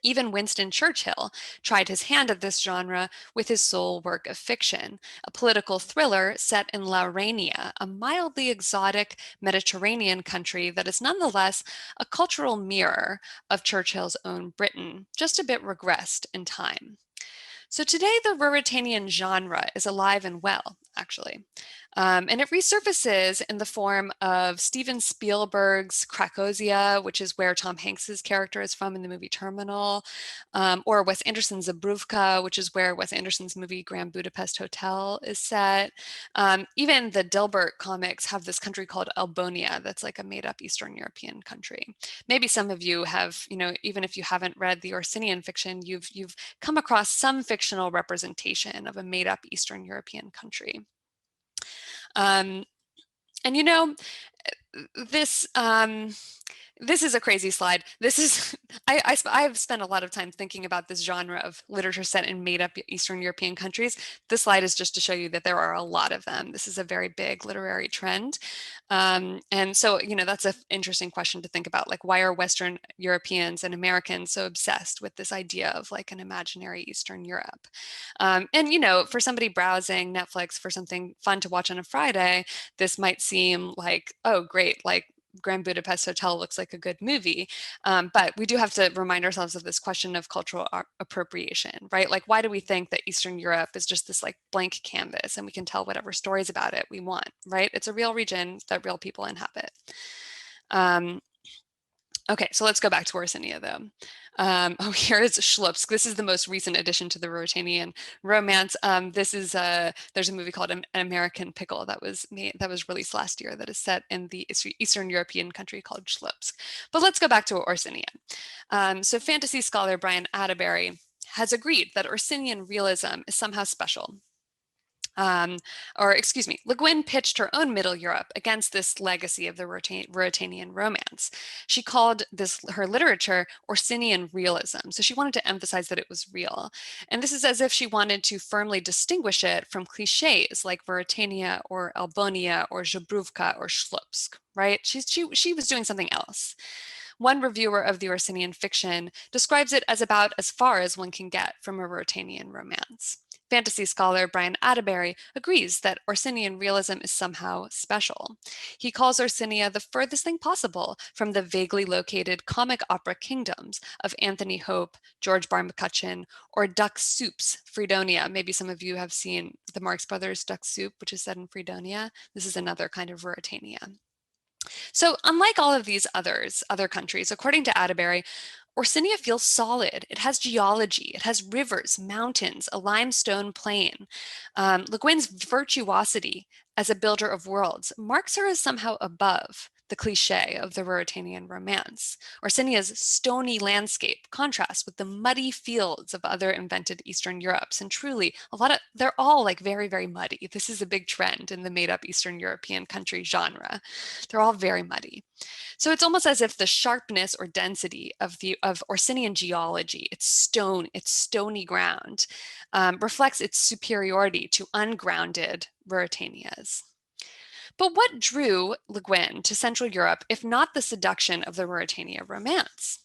Even Winston Churchill tried his hand at this genre with his sole work of fiction, a political thriller set in Laurania, a mildly exotic Mediterranean country that is nonetheless a cultural mirror of Churchill's own Britain, just a bit regressed in time. So today the Ruritanian genre is alive and well, actually. And it resurfaces in the form of Steven Spielberg's Krakozia, which is where Tom Hanks's character is from in the movie Terminal, or Wes Anderson's Zabruvka, which is where Wes Anderson's movie Grand Budapest Hotel is set. Even the Dilbert comics have this country called Albonia that's like a made-up Eastern European country. Maybe some of you have, even if you haven't read the Orsinian fiction, you've come across some fictional representation of a made-up Eastern European country. And this this is a crazy slide. This is, I've spent a lot of time thinking about this genre of literature set in made up Eastern European countries. This slide is just to show you that there are a lot of them. This is a very big literary trend. And so, that's an interesting question to think about. Like, why are Western Europeans and Americans so obsessed with this idea of like an imaginary Eastern Europe? And, for somebody browsing Netflix for something fun to watch on a Friday, this might seem like, oh, great, like Grand Budapest Hotel looks like a good movie. But we do have to remind ourselves of this question of cultural appropriation, right? Like, why do we think that Eastern Europe is just this like blank canvas and we can tell whatever stories about it we want, right? It's a real region that real people inhabit. Okay, so let's go back to Orsinia though. Here is Schlupsk. This is the most recent addition to the Ruritanian romance. There's a movie called An American Pickle that was released last year that is set in the Eastern European country called Schlupsk. But let's go back to Orsinia. So fantasy scholar Brian Atterbury has agreed that Orsinian realism is somehow special. Le Guin pitched her own Middle Europe against this legacy of the Ruritanian romance. She called her literature Orsinian realism. So she wanted to emphasize that it was real. And this is as if she wanted to firmly distinguish it from cliches like Ruritania or Albonia or Zabruvka or Schlupsk, right? She was doing something else. One reviewer of the Orsinian fiction describes it as about as far as one can get from a Ruritanian romance. Fantasy scholar Brian Atterbury agrees that Orsinian realism is somehow special. He calls Orsinia the furthest thing possible from the vaguely located comic opera kingdoms of Anthony Hope, George Bar McCutcheon, or Duck Soup's Fredonia. Maybe some of you have seen the Marx Brothers' Duck Soup, which is set in Fredonia. This is another kind of Ruritania. So unlike all of these other countries, according to Atterbury, Orsinia feels solid. It has geology. It has rivers, mountains, a limestone plain. Le Guin's virtuosity as a builder of worlds marks her as somehow above the cliche of the Ruritanian romance. Orsinia's stony landscape contrasts with the muddy fields of other invented Eastern Europes. And truly, they're all like very, very muddy. This is a big trend in the made-up Eastern European country genre. They're all very muddy. So it's almost as if the sharpness or density of Orsinian geology, its stony ground, reflects its superiority to ungrounded Ruritanias. But what drew Le Guin to Central Europe, if not the seduction of the Ruritania romance?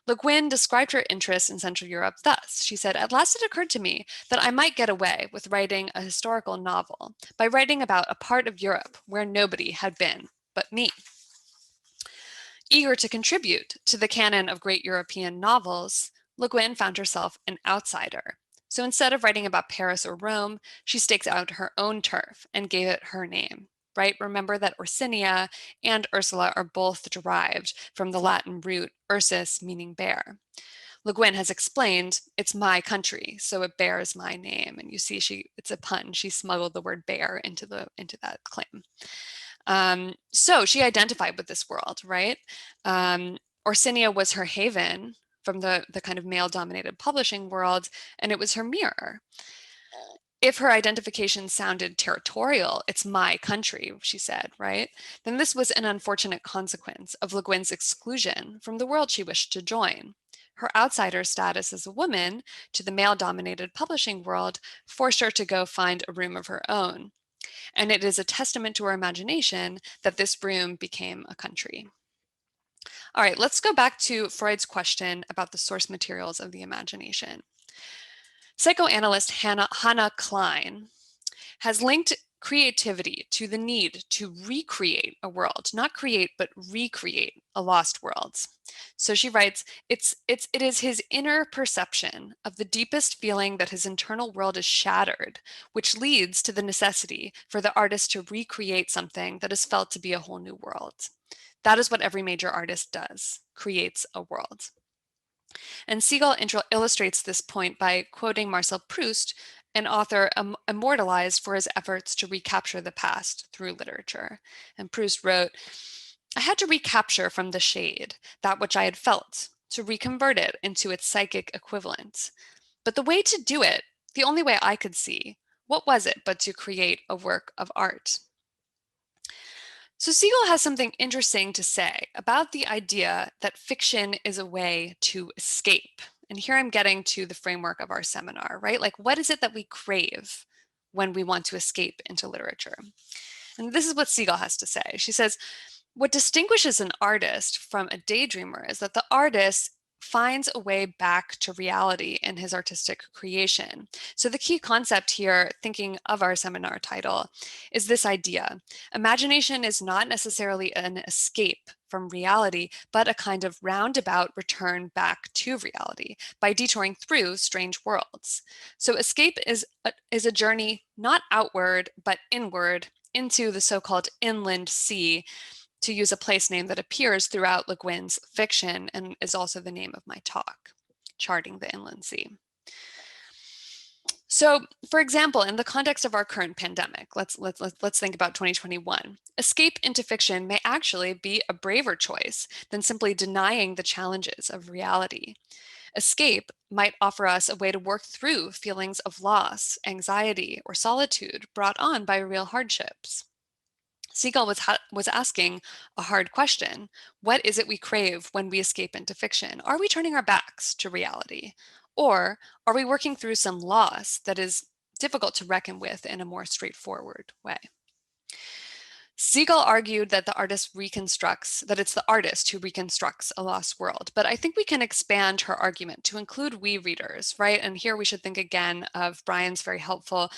Le Guin described her interest in Central Europe thus. She said, "At last it occurred to me that I might get away with writing a historical novel by writing about a part of Europe where nobody had been but me." Eager to contribute to the canon of great European novels, Le Guin found herself an outsider. So instead of writing about Paris or Rome, she staked out her own turf and gave it her name, right? Remember that Orsinia and Ursula are both derived from the Latin root ursus, meaning bear. Le Guin has explained, it's my country, so it bears my name. And you see, it's a pun. She smuggled the word bear into that claim. So she identified with this world, right? Orsinia was her haven from the kind of male-dominated publishing world, and it was her mirror. If her identification sounded territorial, it's my country, she said, right? Then this was an unfortunate consequence of Le Guin's exclusion from the world she wished to join. Her outsider status as a woman to the male-dominated publishing world forced her to go find a room of her own. And it is a testament to her imagination that this room became a country. All right, let's go back to Freud's question about the source materials of the imagination. Psychoanalyst Hannah Klein has linked creativity, to the need to recreate a world, not create, but recreate a lost world. So she writes, it is his inner perception of the deepest feeling that his internal world is shattered, which leads to the necessity for the artist to recreate something that is felt to be a whole new world. That is what every major artist does, creates a world. And Siegel illustrates this point by quoting Marcel Proust, an author immortalized for his efforts to recapture the past through literature. And Proust wrote, I had to recapture from the shade that which I had felt, to reconvert it into its psychic equivalent. But the way to do it, the only way I could see, what was it but to create a work of art? So Siegel has something interesting to say about the idea that fiction is a way to escape. And here I'm getting to the framework of our seminar, right? Like, what is it that we crave when we want to escape into literature? And this is what Siegel has to say. She says, what distinguishes an artist from a daydreamer is that the artist finds a way back to reality in his artistic creation. So the key concept here, thinking of our seminar title, is this idea. Imagination is not necessarily an escape from reality, but a kind of roundabout return back to reality by detouring through strange worlds. So escape is a journey not outward, but inward into the so-called inland sea, to use a place name that appears throughout Le Guin's fiction and is also the name of my talk, Charting the Inland Sea. So, for example, in the context of our current pandemic, let's think about 2021. Escape into fiction may actually be a braver choice than simply denying the challenges of reality. Escape might offer us a way to work through feelings of loss, anxiety, or solitude brought on by real hardships. Siegel was asking a hard question. What is it we crave when we escape into fiction? Are we turning our backs to reality? Or are we working through some loss that is difficult to reckon with in a more straightforward way? Siegel argued that it's the artist who reconstructs a lost world, but I think we can expand her argument to include we readers, right? And here we should think again of Brian's very helpful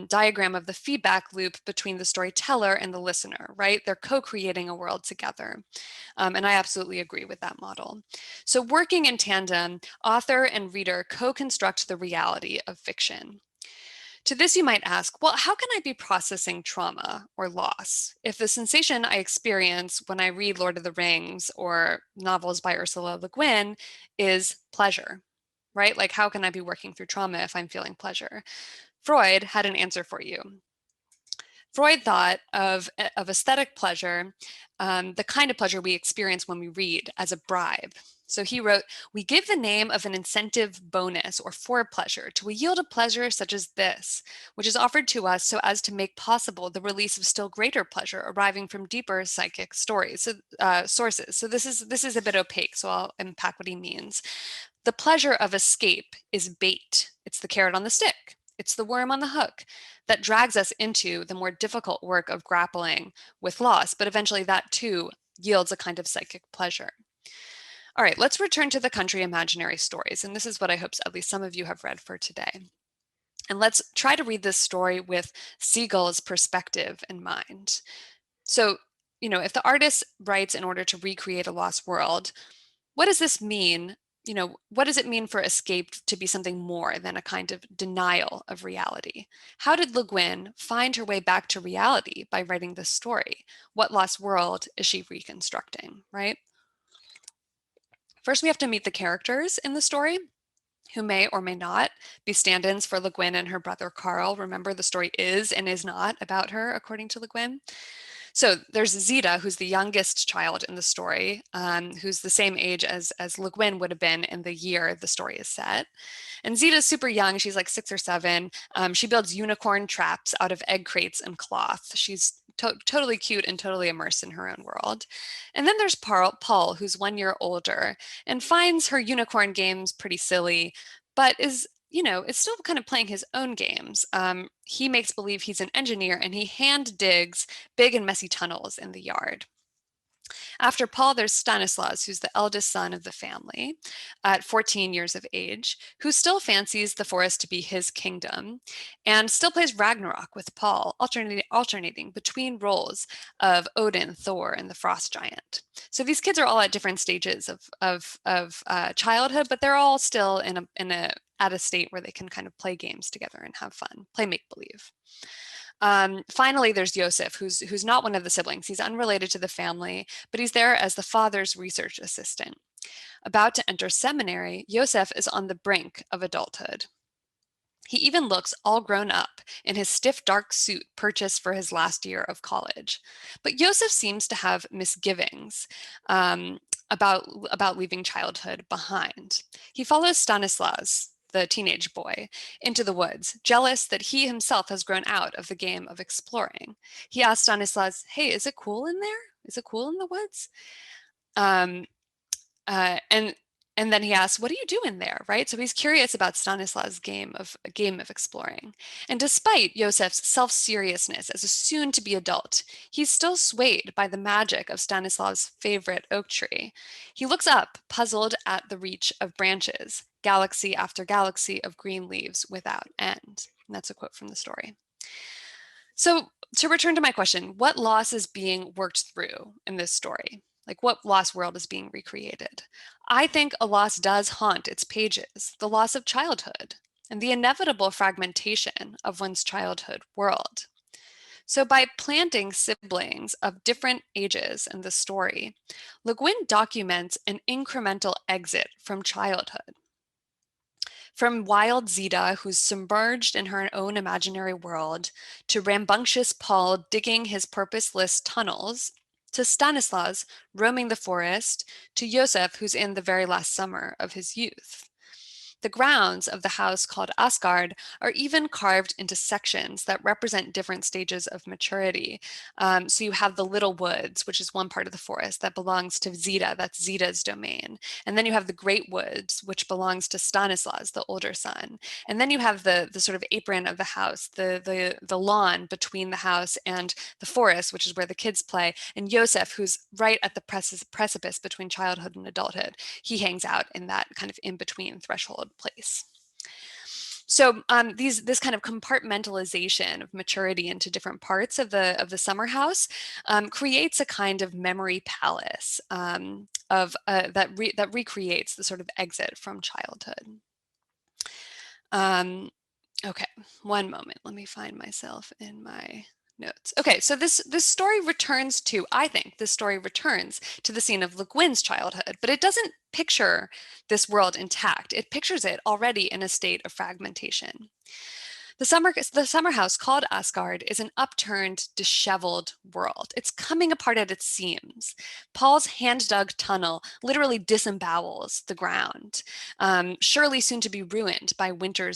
diagram of the feedback loop between the storyteller and the listener, right? They're co-creating a world together. And I absolutely agree with that model. So working in tandem, author and reader co-construct the reality of fiction. To this, you might ask, well, how can I be processing trauma or loss if the sensation I experience when I read Lord of the Rings or novels by Ursula Le Guin is pleasure, right? Like, how can I be working through trauma if I'm feeling pleasure? Freud had an answer for you. Freud thought of aesthetic pleasure, the kind of pleasure we experience when we read, as a bribe. So he wrote, we give the name of an incentive bonus or for pleasure to a yield of pleasure such as this, which is offered to us so as to make possible the release of still greater pleasure arriving from deeper psychic sources. So this is a bit opaque, so I'll unpack what he means. The pleasure of escape is bait. It's the carrot on the stick. It's the worm on the hook that drags us into the more difficult work of grappling with loss, but eventually that too yields a kind of psychic pleasure. All right, let's return to the country imaginary stories. And this is what I hope at least some of you have read for today. And let's try to read this story with Siegel's perspective in mind. So, if the artist writes in order to recreate a lost world, what does this mean? What does it mean for escape to be something more than a kind of denial of reality? How did Le Guin find her way back to reality by writing this story? What lost world is she reconstructing, right? First, we have to meet the characters in the story, who may or may not be stand-ins for Le Guin and her brother Carl. Remember, the story is and is not about her, according to Le Guin. So there's Zita, who's the youngest child in the story, who's the same age as Le Guin would have been in the year the story is set. And Zita's super young. She's like 6 or 7. She builds unicorn traps out of egg crates and cloth. She's totally cute and totally immersed in her own world. And then there's Paul, who's 1 year older and finds her unicorn games pretty silly, but is still kind of playing his own games. He makes believe he's an engineer and he hand digs big and messy tunnels in the yard. After Paul, there's Stanislaus, who's the eldest son of the family at 14 years of age, who still fancies the forest to be his kingdom and still plays Ragnarok with Paul, alternating between roles of Odin, Thor, and the frost giant. So these kids are all at different stages of childhood, but they're all still at a state where they can kind of play games together and have fun, play make-believe. Finally, there's Joseph, who's not one of the siblings. He's unrelated to the family, but he's there as the father's research assistant. About to enter seminary, Joseph is on the brink of adulthood. He even looks all grown up in his stiff dark suit purchased for his last year of college. But Joseph seems to have misgivings about leaving childhood behind. He follows Stanislaus, the teenage boy, into the woods, jealous that he himself has grown out of the game of exploring. He asks Stanislaus, "Hey, is it cool in there? Is it cool in the woods?" Um, uh, and and then he asks, "What are you doing there?" Right? So he's curious about Stanislaus' game of exploring. And despite Yosef's self-seriousness as a soon-to-be adult, he's still swayed by the magic of Stanislaus' favorite oak tree. He looks up, puzzled at the reach of branches, galaxy after galaxy of green leaves without end. And that's a quote from the story. So to return to my question, what loss is being worked through in this story? Like what lost world is being recreated? I think a loss does haunt its pages, the loss of childhood and the inevitable fragmentation of one's childhood world. So by planting siblings of different ages in the story, Le Guin documents an incremental exit from childhood. From wild Zita, who's submerged in her own imaginary world, to rambunctious Paul digging his purposeless tunnels, to Stanislaus roaming the forest, to Joseph, who's in the very last summer of his youth. The grounds of the house called Asgard are even carved into sections that represent different stages of maturity. So you have the little woods, which is one part of the forest that belongs to Zita, that's Zita's domain. And then you have the great woods, which belongs to Stanislaus, the older son. And then you have the sort of apron of the house, the lawn between the house and the forest, which is where the kids play. And Joseph, who's right at the precipice between childhood and adulthood, he hangs out in that kind of in-between threshold place. So this kind of compartmentalization of maturity into different parts of the summer house creates a kind of memory palace that recreates the sort of exit from childhood. Okay, one moment. Let me find myself in my notes. Okay, so this story returns to, I think this story returns to the scene of Le Guin's childhood, but it doesn't picture this world intact. It pictures it already in a state of fragmentation. The summer house called Asgard is an upturned, disheveled world. It's coming apart at its seams. Paul's hand-dug tunnel literally disembowels the ground, surely soon to be ruined by winter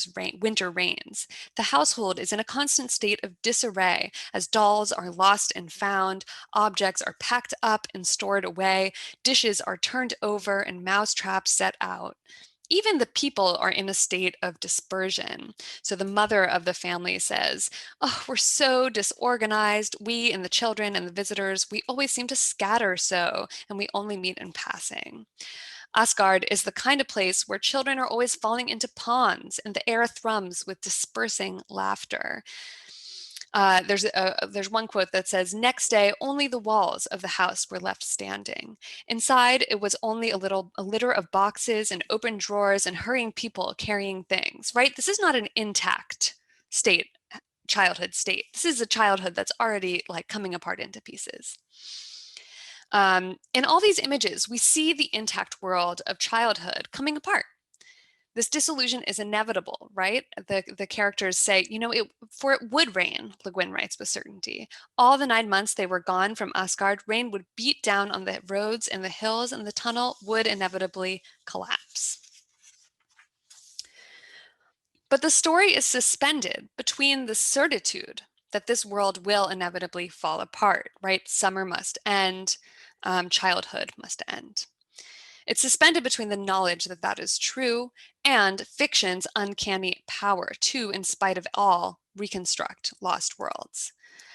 rains. The household is in a constant state of disarray as dolls are lost and found, objects are packed up and stored away, dishes are turned over, and mousetraps set out. Even the people are in a state of dispersion. So the mother of the family says, "Oh, we're so disorganized. We and the children and the visitors, we always seem to scatter so, and we only meet in passing." Asgard is the kind of place where children are always falling into ponds and the air thrums with dispersing laughter. There's one quote that says, "Next day, only the walls of the house were left standing. Inside, it was only a litter of boxes and open drawers and hurrying people carrying things." Right? This is not an intact childhood state. This is a childhood that's already like coming apart into pieces. In all these images, we see the intact world of childhood coming apart. This disillusion is inevitable, right? The characters say, for it would rain, Le Guin writes with certainty. All the 9 months they were gone from Asgard, rain would beat down on the roads and the hills, and the tunnel would inevitably collapse. But the story is suspended between the certitude that this world will inevitably fall apart, right? Summer must end, childhood must end. It's suspended between the knowledge that that is true and fiction's uncanny power to, in spite of all, reconstruct lost worlds.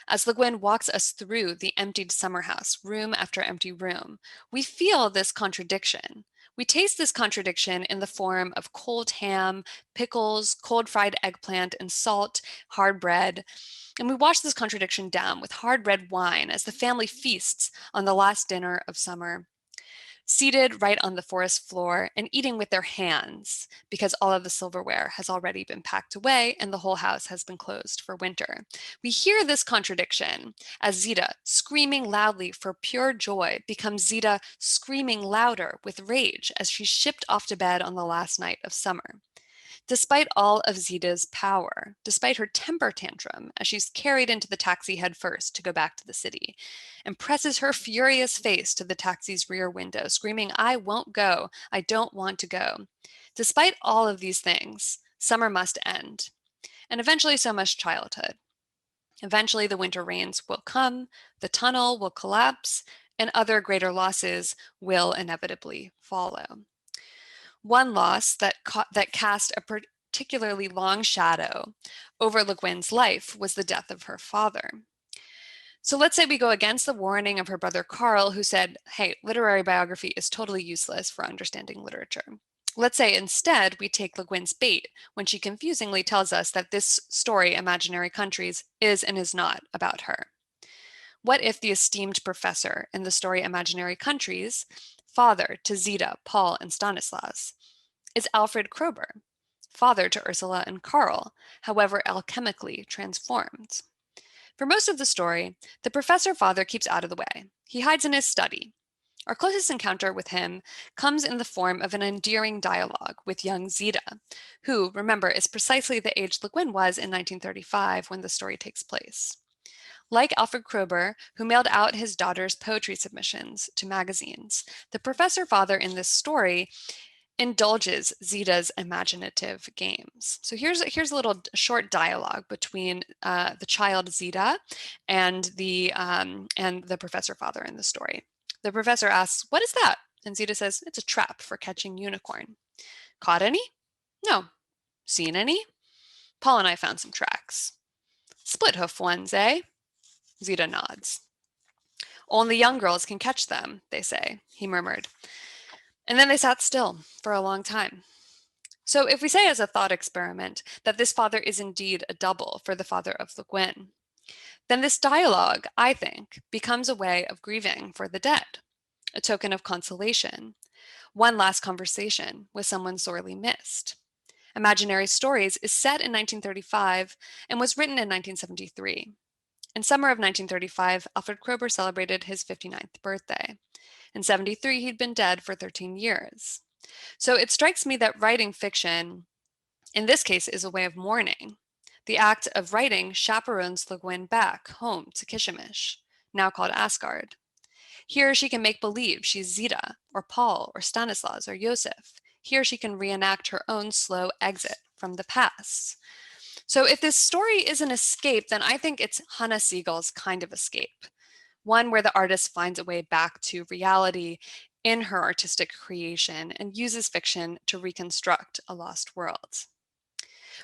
As Le Guin walks us through the emptied summer house, room after empty room, we feel this contradiction. We taste this contradiction in the form of cold ham, pickles, cold fried eggplant, and salt, hard bread. And we wash this contradiction down with hard red wine as the family feasts on the last dinner of summer, seated right on the forest floor and eating with their hands because all of the silverware has already been packed away and the whole house has been closed for winter. We hear this contradiction as Zita, screaming loudly for pure joy, becomes Zita screaming louder with rage as she's shipped off to bed on the last night of summer. Despite all of Zita's power, despite her temper tantrum as she's carried into the taxi head first to go back to the city, and presses her furious face to the taxi's rear window, screaming, "I won't go, I don't want to go." Despite all of these things, summer must end, and eventually so must childhood. Eventually the winter rains will come, the tunnel will collapse, and other greater losses will inevitably follow. One loss that cast a particularly long shadow over Le Guin's life was the death of her father. So let's say we go against the warning of her brother Carl, who said, hey, literary biography is totally useless for understanding literature. Let's say instead we take Le Guin's bait when she confusingly tells us that this story, Imaginary Countries, is and is not about her. What if the esteemed professor in the story Imaginary Countries, father to Zita, Paul, and Stanislas, is Alfred Krober, father to Ursula and Carl, however alchemically transformed? For most of the story, the professor father keeps out of the way. He hides in his study. Our closest encounter with him comes in the form of an endearing dialogue with young Zita, who, remember, is precisely the age Le Guin was in 1935 when the story takes place. Like Alfred Krober, who mailed out his daughter's poetry submissions to magazines, the professor father in this story indulges Zita's imaginative games. So here's a little short dialogue between the child Zita and the professor father in the story. The professor asks, "What is that?" And Zita says, "It's a trap for catching unicorn." "Caught any?" "No." "Seen any?" "Paul and I found some tracks." "Split hoof ones, eh?" Zita nods. "Only young girls can catch them, they say," he murmured. And then they sat still for a long time. So if we say as a thought experiment that this father is indeed a double for the father of Le Guin, then this dialogue, I think, becomes a way of grieving for the dead, a token of consolation, one last conversation with someone sorely missed. Imaginary Stories is set in 1935 and was written in 1973. In summer of 1935, Alfred Krober celebrated his 59th birthday. In 73, he'd been dead for 13 years. So it strikes me that writing fiction, in this case, is a way of mourning. The act of writing chaperones Le Guin back home to Kishimish, now called Asgard. Here she can make believe she's Zita, or Paul, or Stanislas, or Joseph. Here she can reenact her own slow exit from the past. So if this story is an escape, then I think it's Hannah Siegel's kind of escape, one where the artist finds a way back to reality in her artistic creation and uses fiction to reconstruct a lost world.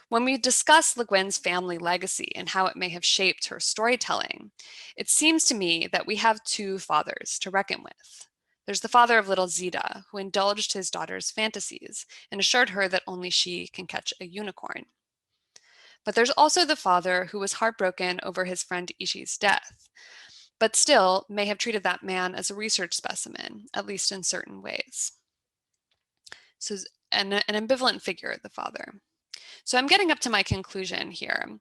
When we discuss Le Guin's family legacy and how it may have shaped her storytelling, it seems to me that we have two fathers to reckon with. There's the father of little Zita, who indulged his daughter's fantasies and assured her that only she can catch a unicorn. But there's also the father who was heartbroken over his friend Ishi's death, but still may have treated that man as a research specimen, at least in certain ways. So an ambivalent figure, the father. So I'm getting up to my conclusion here.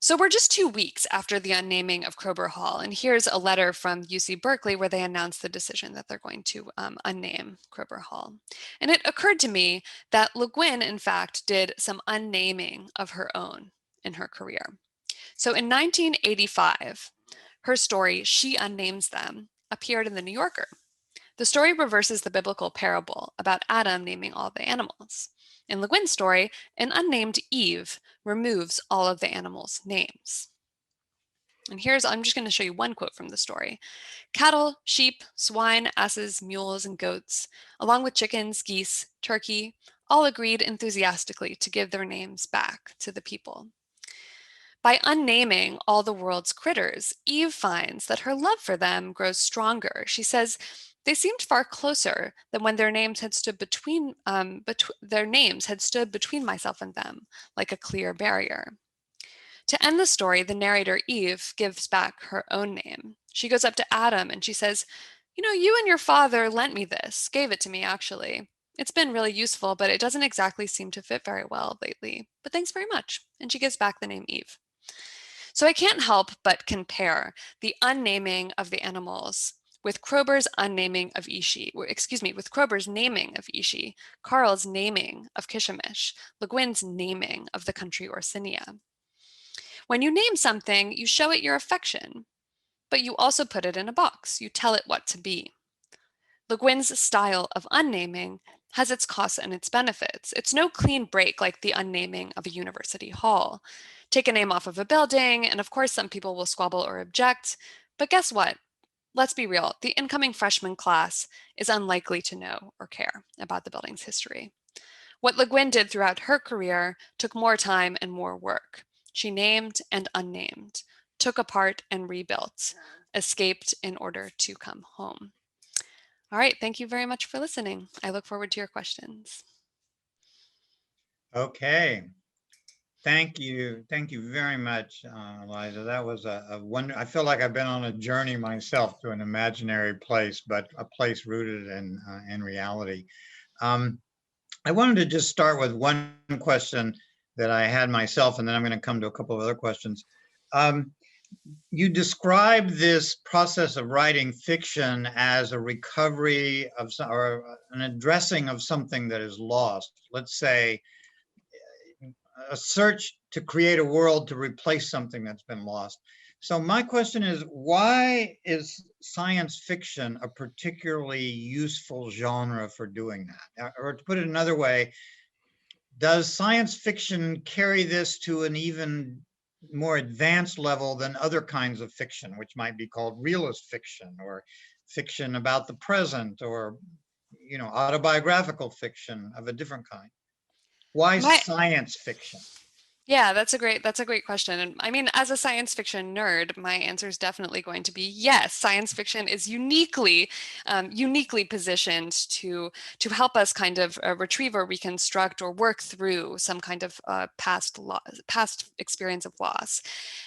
So we're just 2 weeks after the unnaming of Krober Hall, and here's a letter from UC Berkeley where they announced the decision that they're going to unname Krober Hall. And it occurred to me that Le Guin, in fact, did some unnaming of her own in her career. So in 1985, her story, She Unnames Them, appeared in The New Yorker. The story reverses the biblical parable about Adam naming all the animals. In Le Guin's story, an unnamed Eve removes all of the animals' names. And I'm just going to show you one quote from the story. Cattle, sheep, swine, asses, mules, and goats, along with chickens, geese, turkey, all agreed enthusiastically to give their names back to the people. By unnaming all the world's critters, Eve finds that her love for them grows stronger. She says, they seemed far closer than when their names had stood between myself and them, like a clear barrier. To end the story, the narrator Eve gives back her own name. She goes up to Adam and she says, you and your father lent me this, gave it to me actually. It's been really useful, but it doesn't exactly seem to fit very well lately. But thanks very much." And she gives back the name Eve. So I can't help but compare the unnaming of the animals with Kroeber's unnaming of Ishi, with Kroeber's naming of Ishi, Karl's naming of Kishimish, Le Guin's naming of the country Orsinia. When you name something, you show it your affection, but you also put it in a box. You tell it what to be. Le Guin's style of unnaming has its costs and its benefits. It's no clean break like the unnaming of a university hall. Take a name off of a building, and of course some people will squabble or object, but guess what? Let's be real, the incoming freshman class is unlikely to know or care about the building's history. What Le Guin did throughout her career took more time and more work. She named and unnamed, took apart and rebuilt, escaped in order to come home. All right, thank you very much for listening. I look forward to your questions. Okay. Thank you. Thank you very much, Eliza. That was a wonder. I feel like I've been on a journey myself to an imaginary place, but a place rooted in reality. I wanted to just start with one question that I had myself, and then I'm going to come to a couple of other questions. You described this process of writing fiction as a recovery of or an addressing of something that is lost. Let's say a search to create a world to replace something that's been lost. So my question is, why is science fiction a particularly useful genre for doing that? Or to put it another way, does science fiction carry this to an even more advanced level than other kinds of fiction, which might be called realist fiction or fiction about the present or, autobiographical fiction of a different kind? Why My science fiction? Yeah, that's a great question. And I mean, as a science fiction nerd, my answer is definitely going to be yes. Science fiction is uniquely positioned to help us kind of retrieve or reconstruct or work through some kind of past experience of loss.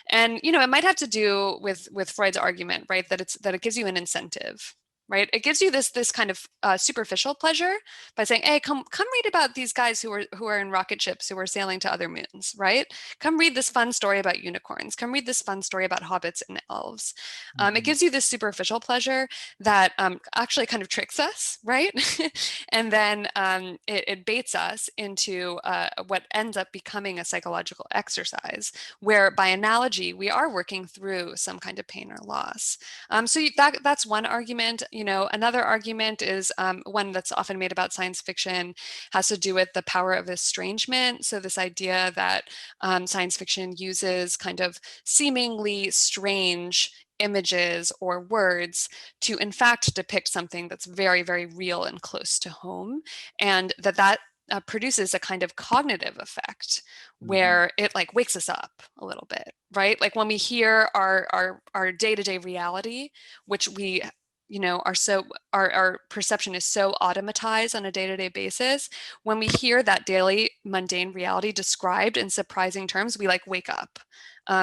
And it might have to do with Freud's argument, right? That it gives you an incentive. Right, it gives you this kind of superficial pleasure by saying, "Hey, come read about these guys who are in rocket ships who are sailing to other moons." Right? Come read this fun story about unicorns. Come read this fun story about hobbits and elves. It gives you this superficial pleasure that actually kind of tricks us, right? And then it baits us into what ends up becoming a psychological exercise, where by analogy we are working through some kind of pain or loss. That's one argument. Another argument is one that's often made about science fiction, has to do with the power of estrangement. So this idea that science fiction uses kind of seemingly strange images or words to in fact depict something that's very, very real and close to home, and that produces a kind of cognitive effect where it like wakes us up a little bit, right? Like when we hear our day-to-day reality, which we are so our perception is so automatized on a day-to-day basis. When we hear that daily mundane reality described in surprising terms, we like wake up.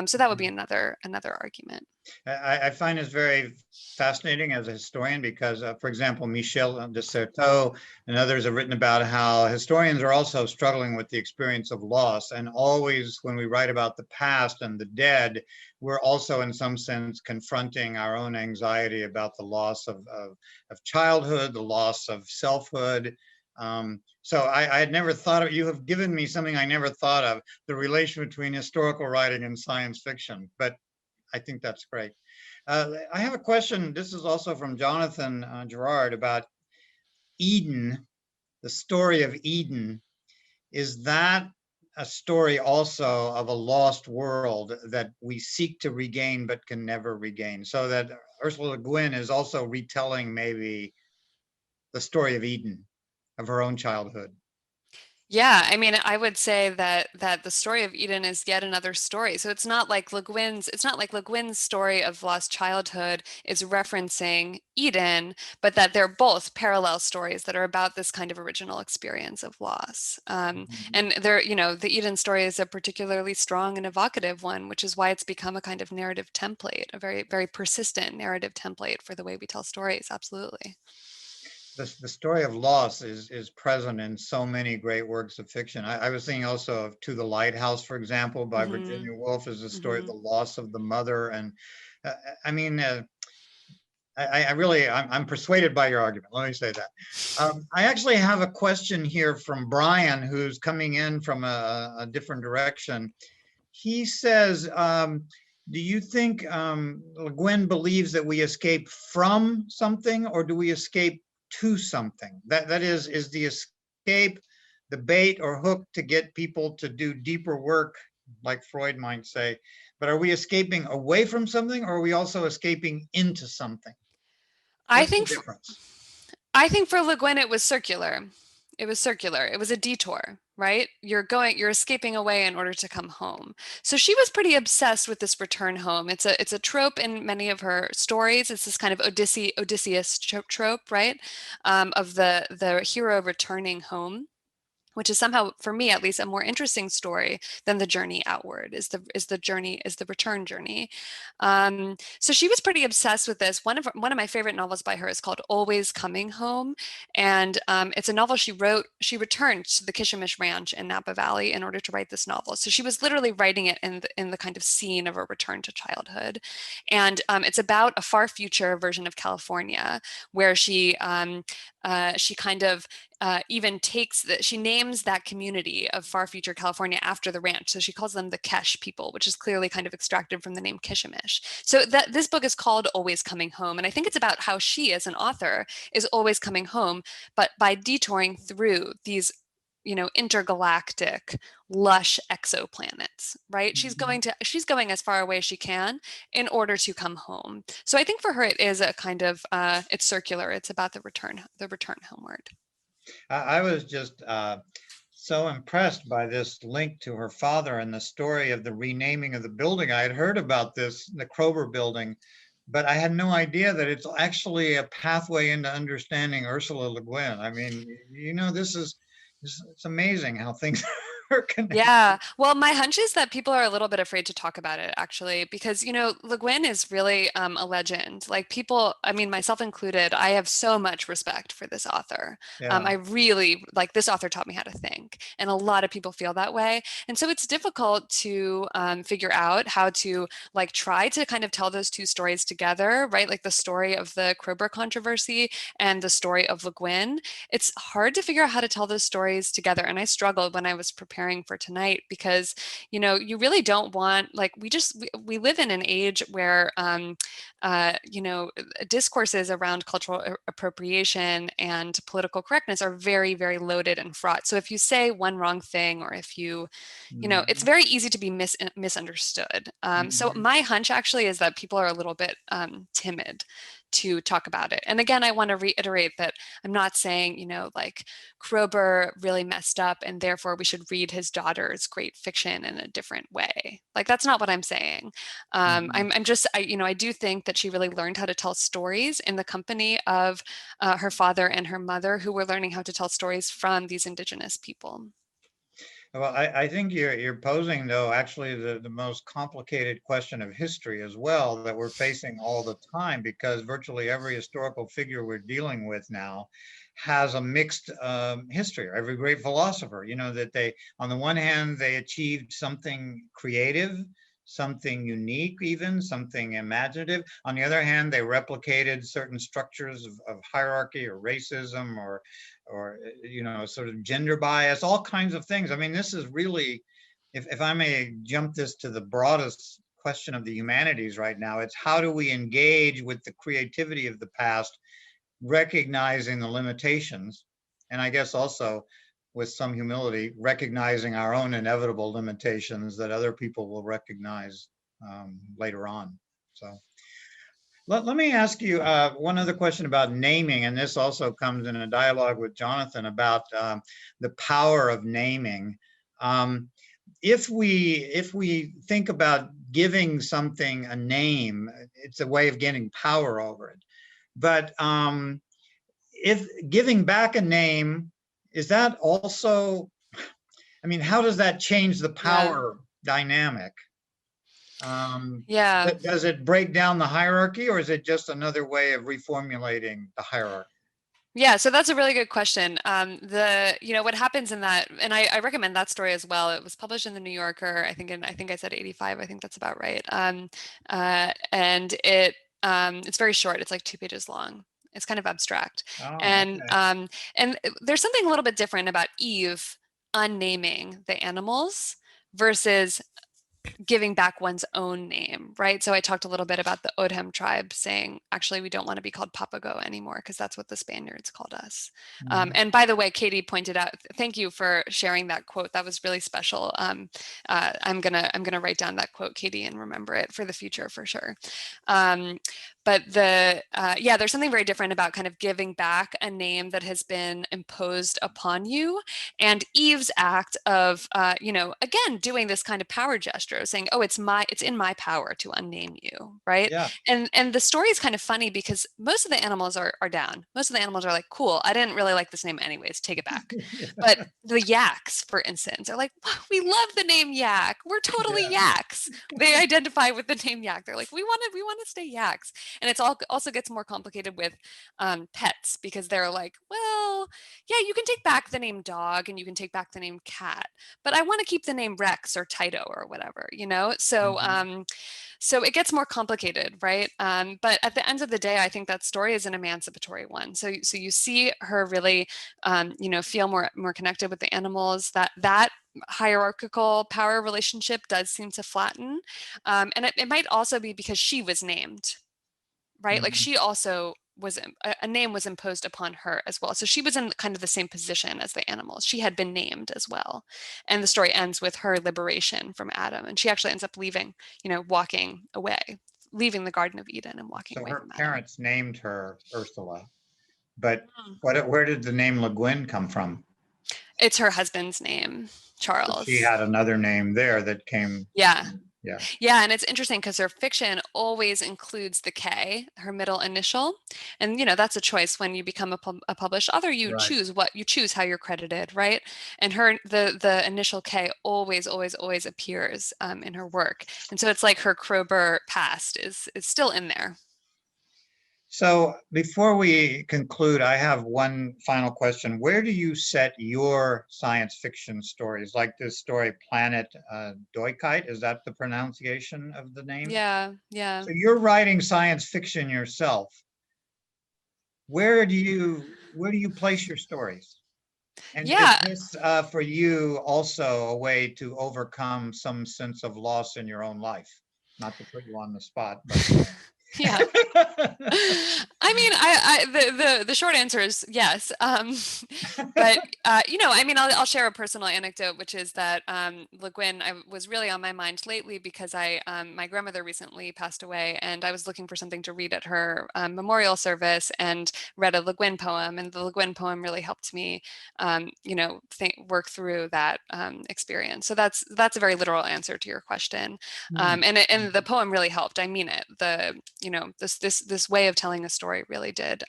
So that would be another argument. I find this very fascinating as a historian because, for example, Michel de Certeau and others have written about how historians are also struggling with the experience of loss. And always when we write about the past and the dead, we're also in some sense confronting our own anxiety about the loss of childhood, the loss of selfhood. So I had never thought of, you have given me something I never thought of, the relation between historical writing and science fiction. But I think that's great. I have a question. This is also from Jonathan Gerard about Eden, the story of Eden. Is that a story also of a lost world that we seek to regain but can never regain? So that Ursula Le Guin is also retelling maybe the story of Eden, of her own childhood. Yeah, I mean, I would say that the story of Eden is yet another story. So it's not like Le Guin's story of lost childhood is referencing Eden, but that they're both parallel stories that are about this kind of original experience of loss. Mhm. And there, you know, the Eden story is a particularly strong and evocative one, which is why it's become a kind of narrative template, a very, very persistent narrative template for the way we tell stories. Absolutely. The story of loss is present in so many great works of fiction. I was thinking also of To the Lighthouse, for example, by Hmm. Virginia Woolf, is the story of Hmm. the loss of the mother. And uh, I mean, I really, I'm persuaded by your argument. Let me say that. I actually have a question here from Brian, who's coming in from a different direction. He says, do you think Le Guin believes that we escape from something, or do we escape to something? That is the escape the bait or hook to get people to do deeper work, like Freud might say? But are we escaping away from something, or are we also escaping into something? I What's the think difference? I think for Le Guin it was circular. It was circular. It was a detour, right? You're escaping away in order to come home. So she was pretty obsessed with this return home. It's a trope in many of her stories. It's this kind of Odysseus trope, right? Of the hero returning home, which is somehow, for me at least, a more interesting story than the journey outward, is the return journey. So she was pretty obsessed with this. One of my favorite novels by her is called Always Coming Home, and it's a novel she wrote. She returned to the Kishimish Ranch in Napa Valley in order to write this novel. So she was literally writing it in the kind of scene of a return to childhood, and it's about a far future version of California where she kind of even takes that she names that community of far future California after the ranch. So she calls them the Kesh people, which is clearly kind of extracted from the name Kishimish. So that this book is called Always Coming Home. And I think it's about how she, as an author, is always coming home, but by detouring through these, you know, intergalactic lush exoplanets, right? Mhm. She's going as far away as she can in order to come home. So I think for her it is a kind of it's circular. It's about the return homeward. I was just so impressed by this link to her father and the story of the renaming of the building. I had heard about this, the Kroger building, but I had no idea that it's actually a pathway into understanding Ursula Le Guin. I mean, it's amazing how things are connected. Yeah. Well, my hunch is that people are a little bit afraid to talk about it, actually, because, you know, Le Guin is really a legend. Like people, I mean, myself included, I have so much respect for this author. Yeah. I really, like, this author taught me how to think, and a lot of people feel that way. And so it's difficult to figure out how to, like, try to kind of tell those two stories together, right? Like the story of the Kroeber controversy and the story of Le Guin. It's hard to figure out how to tell those stories together. And I struggled when I was preparing for tonight because, you know, you really don't want, like, we live in an age where, you know, discourses around cultural appropriation and political correctness are very, very loaded and fraught. So if you say one wrong thing, or if you know, it's Mhm. very easy to be misunderstood. So Mhm. my hunch actually is that people are a little bit timid to talk about it. And again, I want to reiterate that I'm not saying, you know, like Kroeber really messed up and therefore we should read his daughter's great fiction in a different way. Like that's not what I'm saying. Mhm. I'm just, you know, I do think that she really learned how to tell stories in the company of her father and her mother, who were learning how to tell stories from these indigenous people. Well, I think you're posing, though, actually the most complicated question of history as well that we're facing all the time, because virtually every historical figure we're dealing with now has a mixed history. Every great philosopher, you know, that they, on the one hand, they achieved something creative, something unique, even something imaginative. On the other hand, they replicated certain structures of hierarchy or racism or you know, sort of gender bias, all kinds of things. I mean, this is really, if I may jump this to the broadest question of the humanities right now, it's how do we engage with the creativity of the past, recognizing the limitations, and I guess also with some humility, recognizing our own inevitable limitations that other people will recognize later on. So Let me ask you one other question about naming, and this also comes in a dialogue with Jonathan about the power of naming. Um, if we think about giving something a name, it's a way of getting power over it. But if giving back a name, is that also, I mean, how does that change the Yeah. power dynamic? Yeah. Does it break down the hierarchy, or is it just another way of reformulating the hierarchy? Yeah, so that's a really good question. What happens in that, and I recommend that story as well. It was published in the New Yorker, I think I said 85. I think that's about right. And it's very short. It's like 2 pages long. It's kind of abstract. Oh, And okay. there's something a little bit different about Eve unnaming the animals versus giving back one's own name, right? So I talked a little bit about the Odhem tribe saying, actually, we don't want to be called Papago anymore because that's what the Spaniards called us. Mhm. And by the way, Katie pointed out, thank you for sharing that quote. That was really special. I'm gonna write down that quote, Katie, and remember it for the future for sure. But there's something very different about kind of giving back a name that has been imposed upon you, and Eve's act of, again, doing this kind of power gesture, saying, "Oh, it's in my power to unname you," right? Yeah. And the story is kind of funny because most of the animals are down. Most of the animals are like, "Cool, I didn't really like this name anyways. Take it back." But the yaks, for instance, are like, "We love the name yak. We're totally Yeah. yaks." They identify with the name yak. They're like, "We want to stay yaks." And it's also gets more complicated with pets because they're like, well, yeah, you can take back the name dog and you can take back the name cat, but I want to keep the name Rex or Tito or whatever, you know? So Mhm. so it gets more complicated, right? But at the end of the day, I think that story is an emancipatory one. So you see her really, feel more connected with the animals. That hierarchical power relationship does seem to flatten, and it might also be because she was named, right? Like Mhm. she also was a name was imposed upon her as well. So she was in kind of the same position as the animals. She had been named as well. And the story ends with her liberation from Adam. And she actually ends up leaving, walking away, leaving the Garden of Eden and walking So away her from Adam. parents named her Ursula, but Mm. where did the name Le Guin come from? It's her husband's name, So she Charles. had another name there that came. Yeah. Yeah. Yeah, and it's interesting because her fiction always includes the K, her middle initial. And that's a choice when you become a published author. You Right. choose how you're credited, right? And the initial K always, always, always appears in her work. And so it's like her Kroeber past is still in there. So before we conclude, I have one final question. Where do you set your science fiction stories? Like this story, Planet Doikite, is that the pronunciation of the name? Yeah, yeah. So you're writing science fiction yourself. Where do you place your stories? And is Yeah, this for you also a way to overcome some sense of loss in your own life? Not to put you on the spot, but yeah. I mean, the short answer is yes. But I mean, I'll share a personal anecdote, which is that Le Guin I was really on my mind lately because my grandmother recently passed away, and I was looking for something to read at her memorial service, and read a Le Guin poem, and the Le Guin poem really helped me, work through that experience. So that's a very literal answer to your question, Hmm. and the poem really helped. I mean it. This way of telling a story really did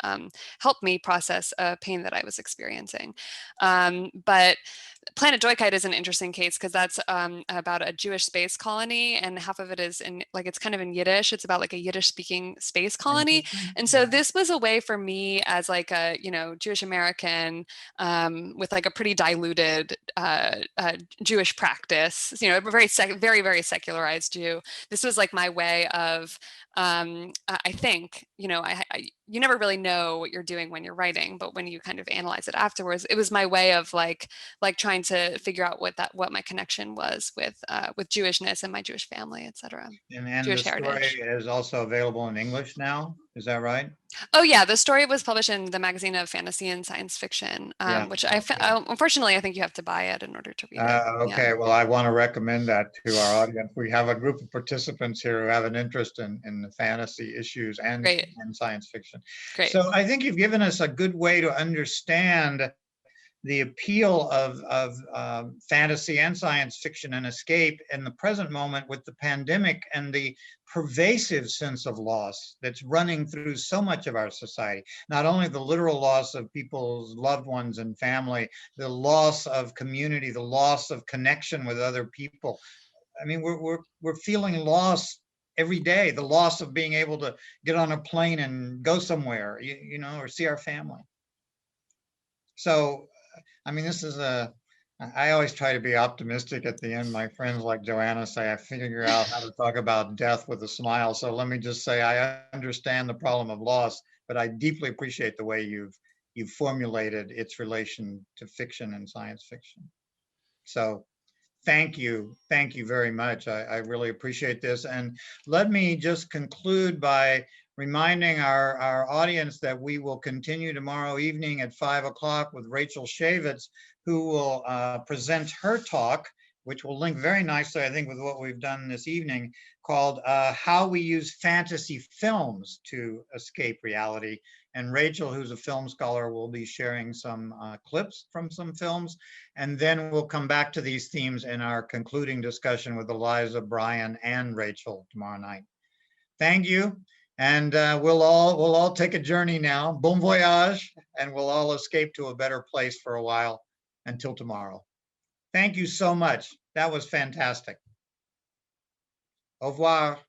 help me process a pain that I was experiencing. But Planet Joykite is an interesting case because that's about a Jewish space colony, and half of it is it's kind of in Yiddish. It's about like a Yiddish speaking space colony. Interesting. And so Yeah. this was a way for me as like a, Jewish American, with like a pretty diluted Jewish practice, very, very secularized Jew. This was like my way of, I think, you never really know what you're doing when you're writing, but when you kind of analyze it afterwards, it was my way of like trying to figure out what my connection was with Jewishness and my Jewish family, etc. And the Jewish story heritage. is also available in English now. Is that right? Oh yeah, the story was published in the magazine of fantasy and science fiction, Yeah. which Okay. unfortunately I think you have to buy it in order to read it. Yeah. Okay. Well, I want to recommend that to our audience. We have a group of participants here who have an interest in and fantasy issues and Great. science fiction. Great. So I think you've given us a good way to understand the appeal of fantasy and science fiction and escape in the present moment with the pandemic and the pervasive sense of loss that's running through so much of our society. Not only the literal loss of people's loved ones and family, the loss of community, the loss of connection with other people. I mean, we're feeling loss every day, the loss of being able to get on a plane and go somewhere, you know, or see our family. So I mean, I always try to be optimistic at the end. My friends like Joanna say, I figure out how to talk about death with a smile. So let me just say, I understand the problem of loss, but I deeply appreciate the way you've formulated its relation to fiction and science fiction. So thank you. Thank you very much. I really appreciate this. And let me just conclude by reminding our audience that we will continue tomorrow evening at 5 o'clock with Rachel Shavitz, who will present her talk, which will link very nicely, I think, with what we've done this evening, called How We Use Fantasy Films to Escape Reality. And Rachel, who's a film scholar, will be sharing some clips from some films. And then we'll come back to these themes in our concluding discussion with Eliza, Brian, and Rachel tomorrow night. Thank you. And we'll all take a journey now. Bon voyage. And we'll all escape to a better place for a while until tomorrow. Thank you so much. That was fantastic. Au revoir.